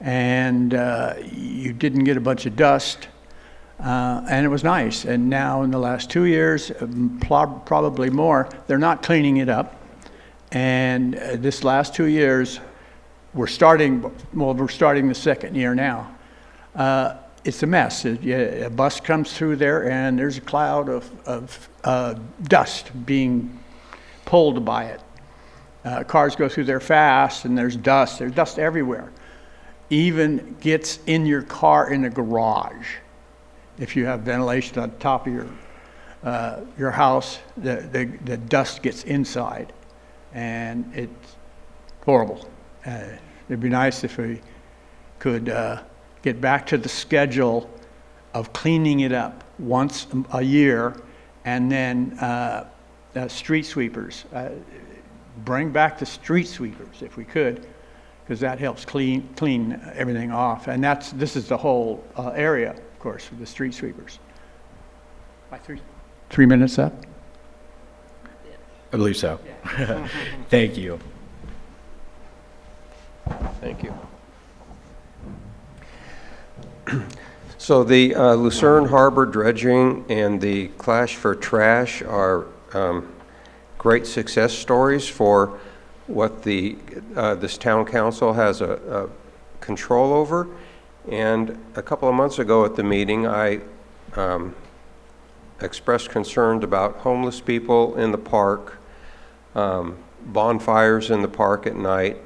and you didn't get a bunch of dust, and it was nice. And now in the last 2 years, probably more, they're not cleaning it up. And this last 2 years, we're starting the second year now. It's a mess. A bus comes through there, and there's a cloud of dust being pulled by it. Cars go through there fast, and there's dust. There's dust everywhere. Even gets in your car in the garage. If you have ventilation on top of your house, the dust gets inside, and it's horrible. It'd be nice if we could get back to the schedule of cleaning it up once a year, and then street sweepers. Bring back the street sweepers if we could, because that helps clean everything off. And this is the whole area, of course, for the street sweepers. My 3 minutes up? I believe so. Thank you. Thank you. So the Lucerne Harbor dredging and the Clash for Trash are great success stories for what this town council has a control over. And a couple of months ago at the meeting, I expressed concerns about homeless people in the park, bonfires in the park at night,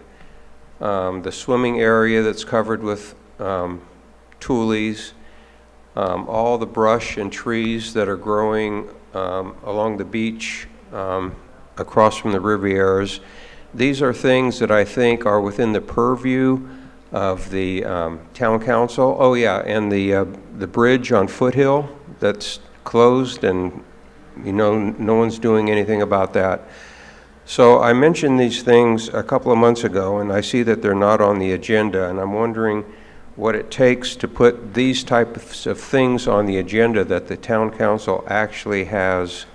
the swimming area that's covered with tules, all the brush and trees that are growing along the beach across from the Rivieras. These are things that I think are within the purview of the town council. Oh yeah, and the bridge on Foothill that's closed, and no one's doing anything about that. So I mentioned these things a couple of months ago, and I see that they're not on the agenda, and I'm wondering what it takes to put these types of things on the agenda that the town council actually has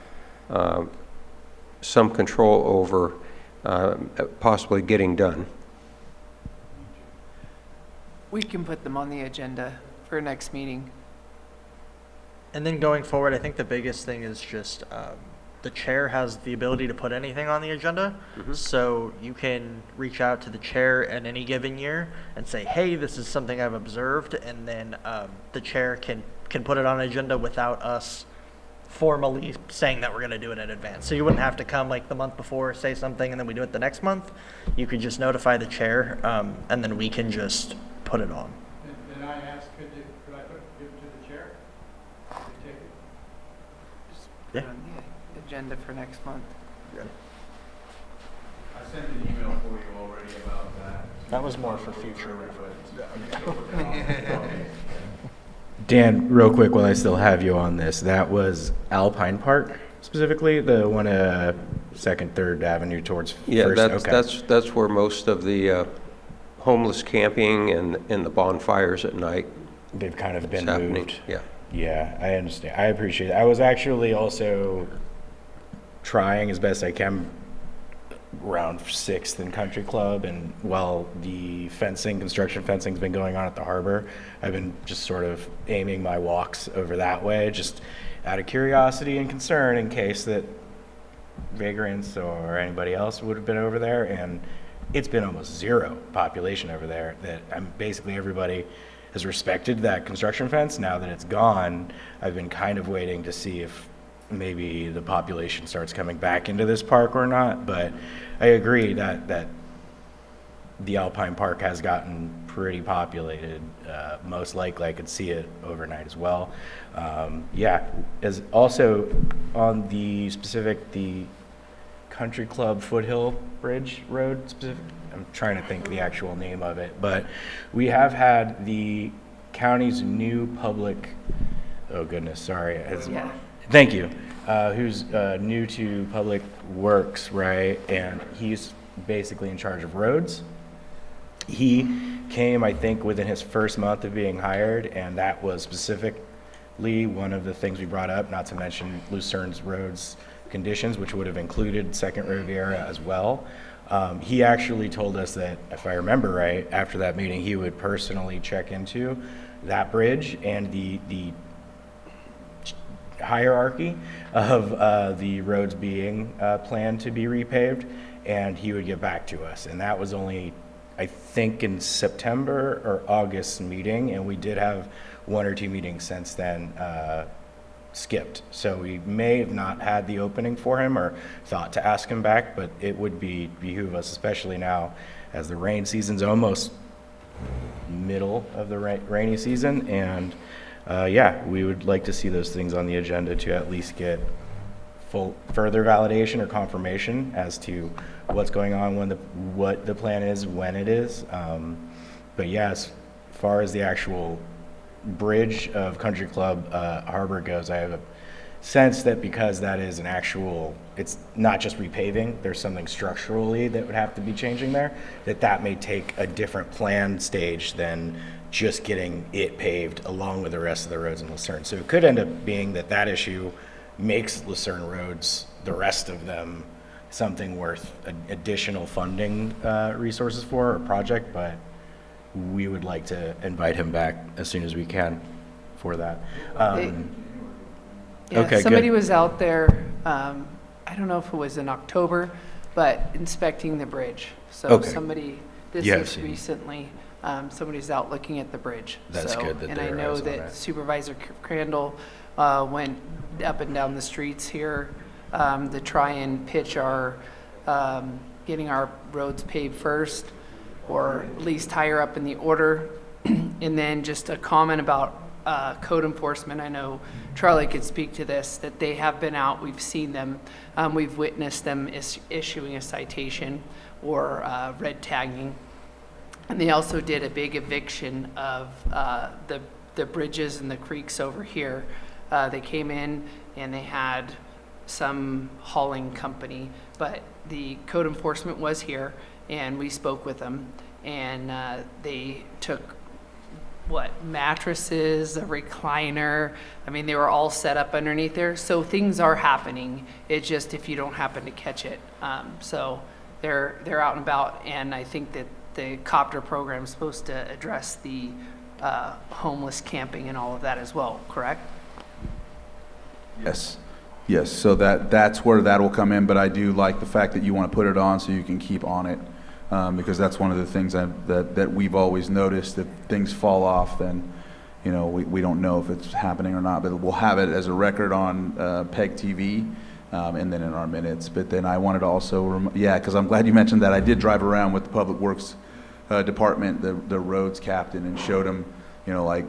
some control over possibly getting done. We can put them on the agenda for next meeting. And then going forward, I think the biggest thing is just the chair has the ability to put anything on the agenda. So you can reach out to the chair at any given year and say, hey, this is something I've observed. And then the chair can put it on an agenda without us formally saying that we're going to do it in advance. So you wouldn't have to come like the month before, say something, and then we do it the next month. You could just notify the chair, and then we can just put it on. And I asked, could I give it to the chair? Could they take it? Just put it on the agenda for next month. I sent an email for you already about that. That was more for future reference. Dan, real quick while I still have you on this, that was Alpine Park specifically, the one 2nd, 3rd Avenue towards Yeah, First? that's where most of the homeless camping and the bonfires at night They've kind of been happening. moved. Yeah. Yeah, I understand. I appreciate it. I was actually also trying as best I can around 6th and Country Club, and while the construction fencing's been going on at the harbor, I've been just sort of aiming my walks over that way, just out of curiosity and concern in case that vagrants or anybody else would have been over there. And it's been almost zero population over there. That basically everybody has respected that construction fence. Now that it's gone, I've been kind of waiting to see if maybe the population starts coming back into this park or not. But I agree that the Alpine Park has gotten pretty populated. Most likely I could see it overnight as well. Yeah, as also on the Country Club Foothill Bridge Road specific, I'm trying to think the actual name of it, but we have had the county's new public, oh goodness, sorry. Yeah. Thank you. Who's new to Public Works, right? And he's basically in charge of roads. He came, I think, within his first month of being hired, and that was specifically one of the things we brought up, not to mention Lucerne's roads conditions, which would have included Second Riviera as well. He actually told us that, if I remember right, after that meeting, he would personally check into that bridge and the hierarchy of the roads being planned to be repaved, and he would get back to us. And that was only, I think, in September or August meeting, and we did have 1 or 2 meetings since then skipped. So we may have not had the opening for him or thought to ask him back, but it would behoove us, especially now as the rain season's almost middle of the rainy season. And yeah, we would like to see those things on the agenda to at least get further validation or confirmation as to what's going on, what the plan is, when it is. But yeah, as far as the actual bridge of Country Club Harbor goes, I have a sense that because that is it's not just repaving, there's something structurally that would have to be changing there, that may take a different plan stage than just getting it paved along with the rest of the roads in Lucerne. So it could end up being that issue makes Lucerne roads, the rest of them, something worth additional funding resources for a project, but we would like to invite him back as soon as we can for that. Yeah, Okay, somebody good. was out there I don't know if it was in October, but inspecting the bridge. So Okay. somebody, this Yeah, I've is seen. recently, somebody's out looking at the bridge. That's So- good that And I they're know eyes on that it. Supervisor Crandall went up and down the streets here to try and pitch our, getting our roads paved first, or at least higher up in the order. And then just a comment about code enforcement. I know Charlie could speak to this, that they have been out, we've seen them, we've witnessed them issuing a citation or red tagging. And they also did a big eviction of the bridges and the creeks over here. They came in and they had some hauling company, but the code enforcement was here, and we spoke with them, and they took mattresses, a recliner. I mean, they were all set up underneath there. So things are happening. It's just if you don't happen to catch it. So they're out and about, and I think that the copter program is supposed to address the homeless camping and all of that as well, correct? Yes, yes, so that's where that will come in, but I do like the fact that you want to put it on so you can keep on it, because that's one of the things that we've always noticed. If things fall off, then, you know, we don't know if it's happening or not, but we'll have it as a record on PEG TV, and then in our minutes. But then I wanted to also, because I'm glad you mentioned that. I did drive around with the Public Works Department, the roads captain, and showed him, you know, like,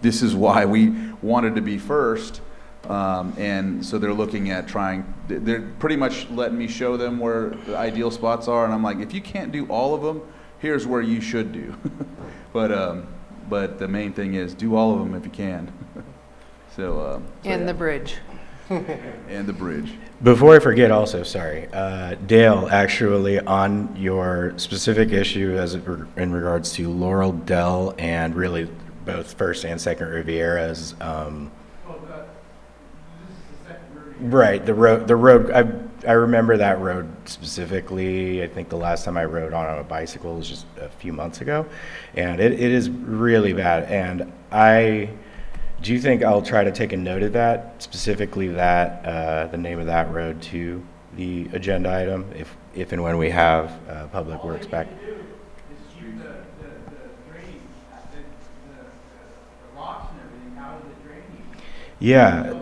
this is why we wanted to be first. And so they're looking at they're pretty much letting me show them where the ideal spots are, and I'm like, if you can't do all of them, here's where you should do. But the main thing is do all of them if you can. And the bridge. And the bridge. Before I forget also, sorry, Dale, actually on your specific issue in regards to Laurel Dell and really both First and Second Rivieras, right, the road, I remember that road specifically. I think the last time I rode on a bicycle was just a few months ago, and it is really bad. And do you think I'll try to take a note of that, specifically that, the name of that road to the agenda item, if and when we have Public Works back? Yeah.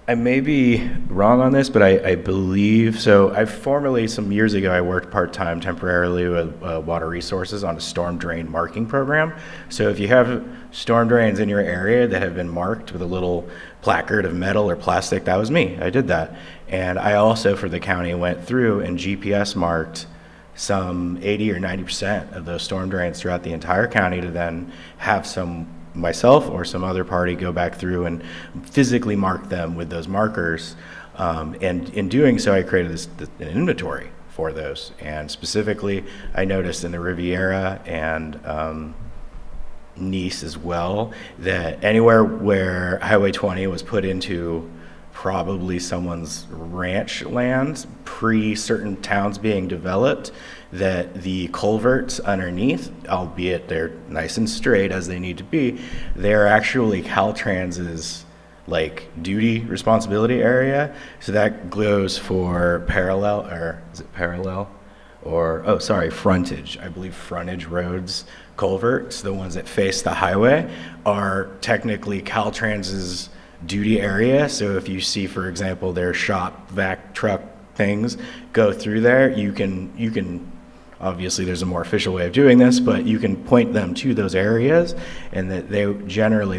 I may be wrong on this, but I believe, so I formerly, some years ago, I worked part-time temporarily with Water Resources on a storm drain marking program. So if you have storm drains in your area that have been marked with a little placard of metal or plastic, that was me. I did that. And I also, for the county, went through and GPS marked some 80 or 90% of those storm drains throughout the entire county to then have myself or some other party go back through and physically mark them with those markers. And in doing so, I created an inventory for those. And specifically, I noticed in the Riviera and Nice as well, that anywhere where Highway 20 was put into probably someone's ranch land pre certain towns being developed, that the culverts underneath, albeit they're nice and straight as they need to be, they're actually Caltrans's like duty responsibility area. So that goes for frontage. I believe frontage roads, culverts, the ones that face the highway, are technically Caltrans's duty area. So if you see, for example, their shop vac truck things go through there, you can obviously there's a more official way of doing this, but you can point them to those areas, and that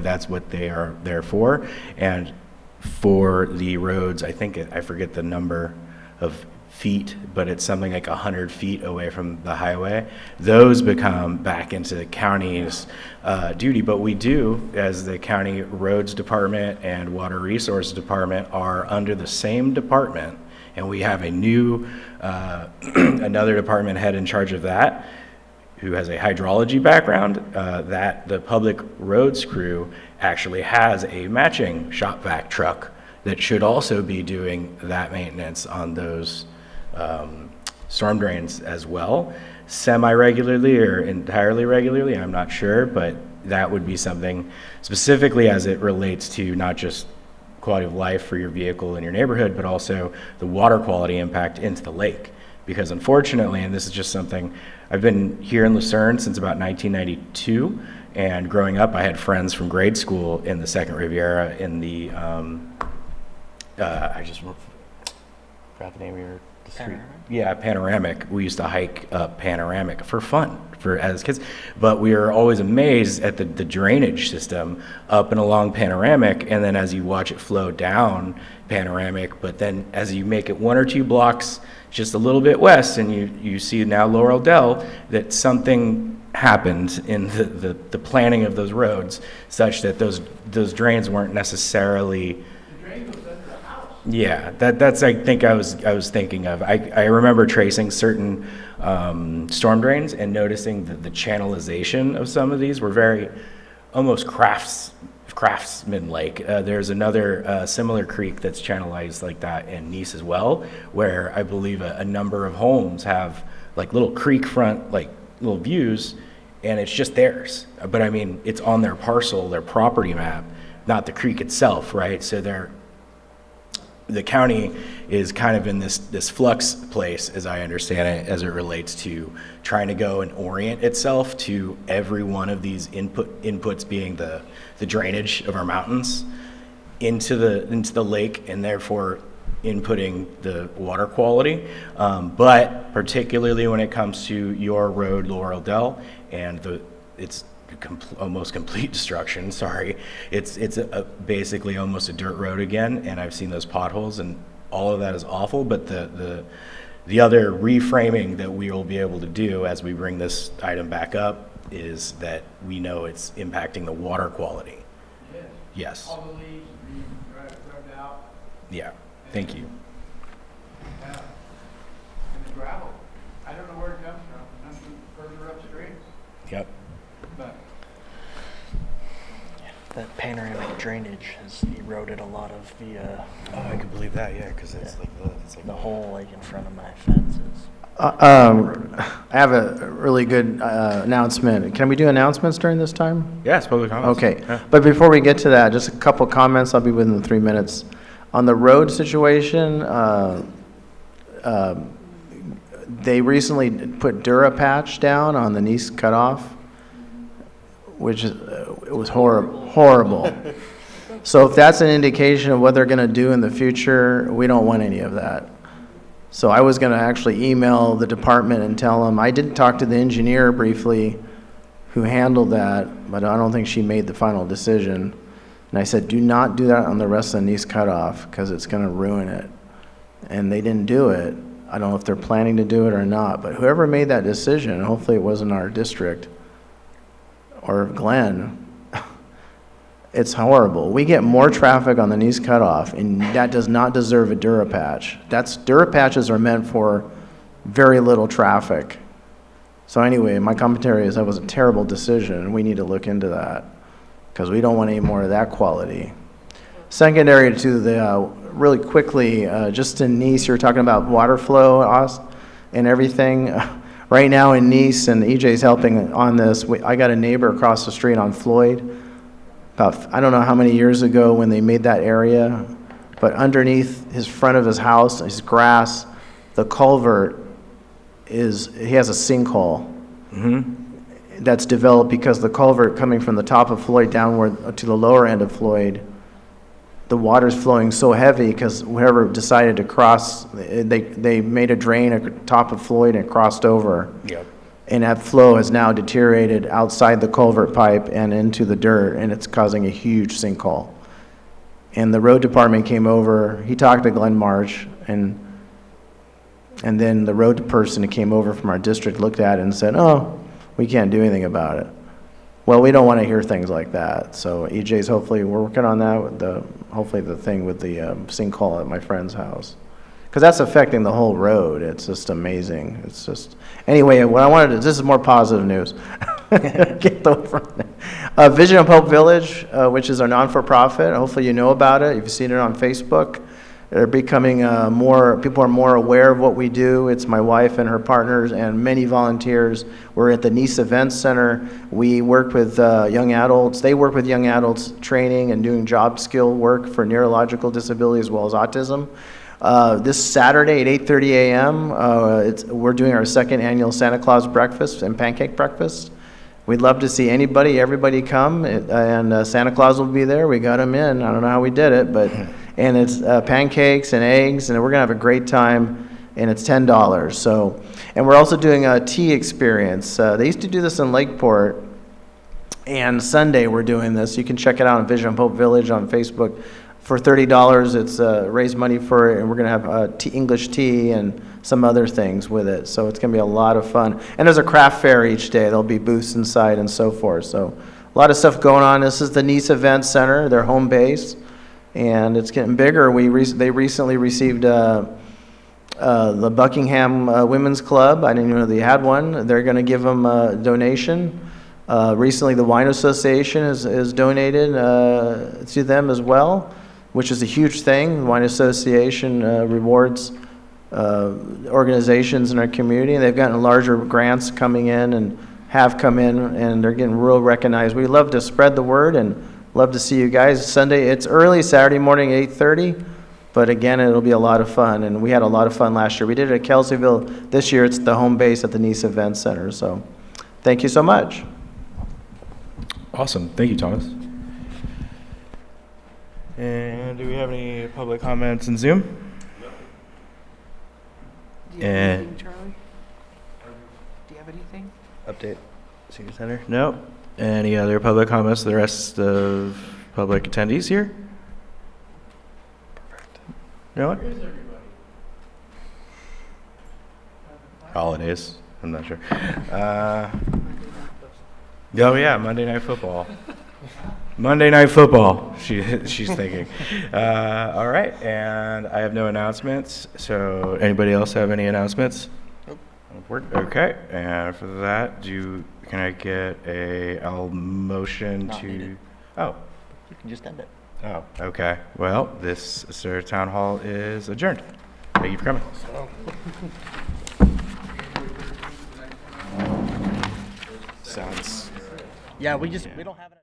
that's what they are there for. And for the roads, I forget the number of feet, but it's something like 100 feet away from the highway. Those become back into the county's duty, but we do, as the county roads department and water resource department are under the same department, and we have a new another department head in charge of that who has a hydrology background, that the public roads crew actually has a matching shop vac truck that should also be doing that maintenance on those storm drains as well, semi-regularly or entirely regularly, I'm not sure, but that would be something specifically as it relates to not just quality of life for your vehicle in your neighborhood, but also the water quality impact into the lake. Because unfortunately, and this is just something, I've been here in Lucerne since about 1992, and growing up, I had friends from grade school in the Second Riviera in the, I just forgot the name of the street. Yeah, Panoramic. We used to hike up Panoramic for fun, as kids. But we were always amazed at the drainage system up and along Panoramic, and then as you watch it flow down Panoramic, but then as you make it 1 or 2 blocks just a little bit west, and you see now Laurel Dell, that something happened in the planning of those roads such that those drains weren't necessarily. Yeah, that's I think I was thinking of. I remember tracing certain storm drains and noticing that the channelization of some of these were very almost craftsman-like. There's another similar creek that's channelized like that in Nice as well, where I believe a number of homes have like little creek front, like little views, and it's just theirs. But I mean, it's on their parcel, their property map, not the creek itself, right? So the county is kind of in this flux place, as I understand it, as it relates to trying to go and orient itself to every one of these inputs being the drainage of our mountains into the lake, and therefore inputting the water quality. But particularly when it comes to your road, Laurel Dell, and it's almost complete destruction. Sorry, it's basically almost a dirt road again, and I've seen those potholes, and all of that is awful. But the other reframing that we will be able to do as we bring this item back up is that we know it's impacting the water quality. Yes. All the leaves being rubbed out. Yeah. Thank you. And the gravel. I don't know where it comes from. It comes from further upstream. Yep. But That panoramic drainage has eroded a lot of the Oh, I can believe that. Yeah, because it's like the hole like in front of my fences. I have a really good announcement. Can we do announcements during this time? Yes, public comments. Okay, Yeah. but before we get to that, just a couple comments. I'll be within the 3 minutes. On the road situation, they recently put Durapatch down on the Nice cutoff, which it was horrible. So if that's an indication of what they're going to do in the future, we don't want any of that. So I was going to actually email the department and tell them, I did talk to the engineer briefly who handled that, but I don't think she made the final decision. And I said, do not do that on the rest of the Nice cutoff because it's going to ruin it. And they didn't do it. I don't know if they're planning to do it or not, but whoever made that decision, hopefully it wasn't our district or Glenn, it's horrible. We get more traffic on the Nice cutoff, and that does not deserve a Durapatch. Durapatches are meant for very little traffic. So anyway, my commentary is that was a terrible decision, and we need to look into that because we don't want any more of that quality. Secondary to the, really quickly, just in Nice, you were talking about water flow and everything. Right now in Nice, and EJ's helping on this, I got a neighbor across the street on Floyd. About, I don't know how many years ago when they made that area, but underneath his front of his house, his grass, the culvert he has a sinkhole. That's developed because the culvert coming from the top of Floyd downward to the lower end of Floyd, the water's flowing so heavy because whoever decided to cross, they made a drain at the top of Floyd and crossed over. Yep. And that flow has now deteriorated outside the culvert pipe and into the dirt, and it's causing a huge sinkhole. And the road department came over, he talked to Glenn Marsh, and then the road person that came over from our district looked at it and said, oh, we can't do anything about it. Well, we don't want to hear things like that. So EJ's hopefully working on that, with hopefully the thing with the sinkhole at my friend's house. Because that's affecting the whole road. It's just amazing. It's just, anyway, what I wanted to, this is more positive news. Get the Vision of Hope Village, which is our non-for-profit. Hopefully you know about it. You've seen it on Facebook. They're becoming people are more aware of what we do. It's my wife and her partners and many volunteers. We're at the Nice Events Center. We work with young adults. They work with young adults training and doing job skill work for neurological disability as well as autism. This Saturday at 8:30 a.m., we're doing our second annual Santa Claus breakfast and pancake breakfast. We'd love to see everybody come, and Santa Claus will be there. We got him in. I don't know how we did it, but and it's pancakes and eggs, and we're gonna have a great time. And it's $10. So, and we're also doing a tea experience. They used to do this in Lakeport, and Sunday we're doing this. You can check it out on Vision of Hope Village on Facebook. For $30, it's raise money for it, and we're gonna have English tea and some other things with it. So it's gonna be a lot of fun. And there's a craft fair each day. There'll be booths inside and so forth. So a lot of stuff going on. This is the Nice Event Center, their home base, and it's getting bigger. They recently received the Buckingham Women's Club. I didn't even know they had one. They're gonna give them a donation. Recently, the Wine Association has donated to them as well, which is a huge thing. The Wine Association rewards organizations in our community, and they've gotten larger grants coming in and have come in, and they're getting real recognized. We love to spread the word and love to see you guys. Sunday, it's early, Saturday morning, 8:30, but again, it'll be a lot of fun, and we had a lot of fun last year. We did it at Kelseyville. This year, it's the home base at the Nice Event Center, so thank you so much. Awesome. Thank you, Thomas. And do we have any public comments in Zoom? Do you have And- anything, Charlie? Do you have anything? Update Senior Center? No. Any other public comments? The rest of public attendees here? No one? Holidays. I'm not sure. Oh yeah, Monday Night Football. Monday Night Football. She's thinking. All right, and I have no announcements. So anybody else have any announcements? Nope. Okay, and for that, can I get a motion Not to? needed. Oh. You can just end it. Oh, okay. Well, this Town Hall is adjourned. Thank you for coming. Sounds. Yeah, we don't have it.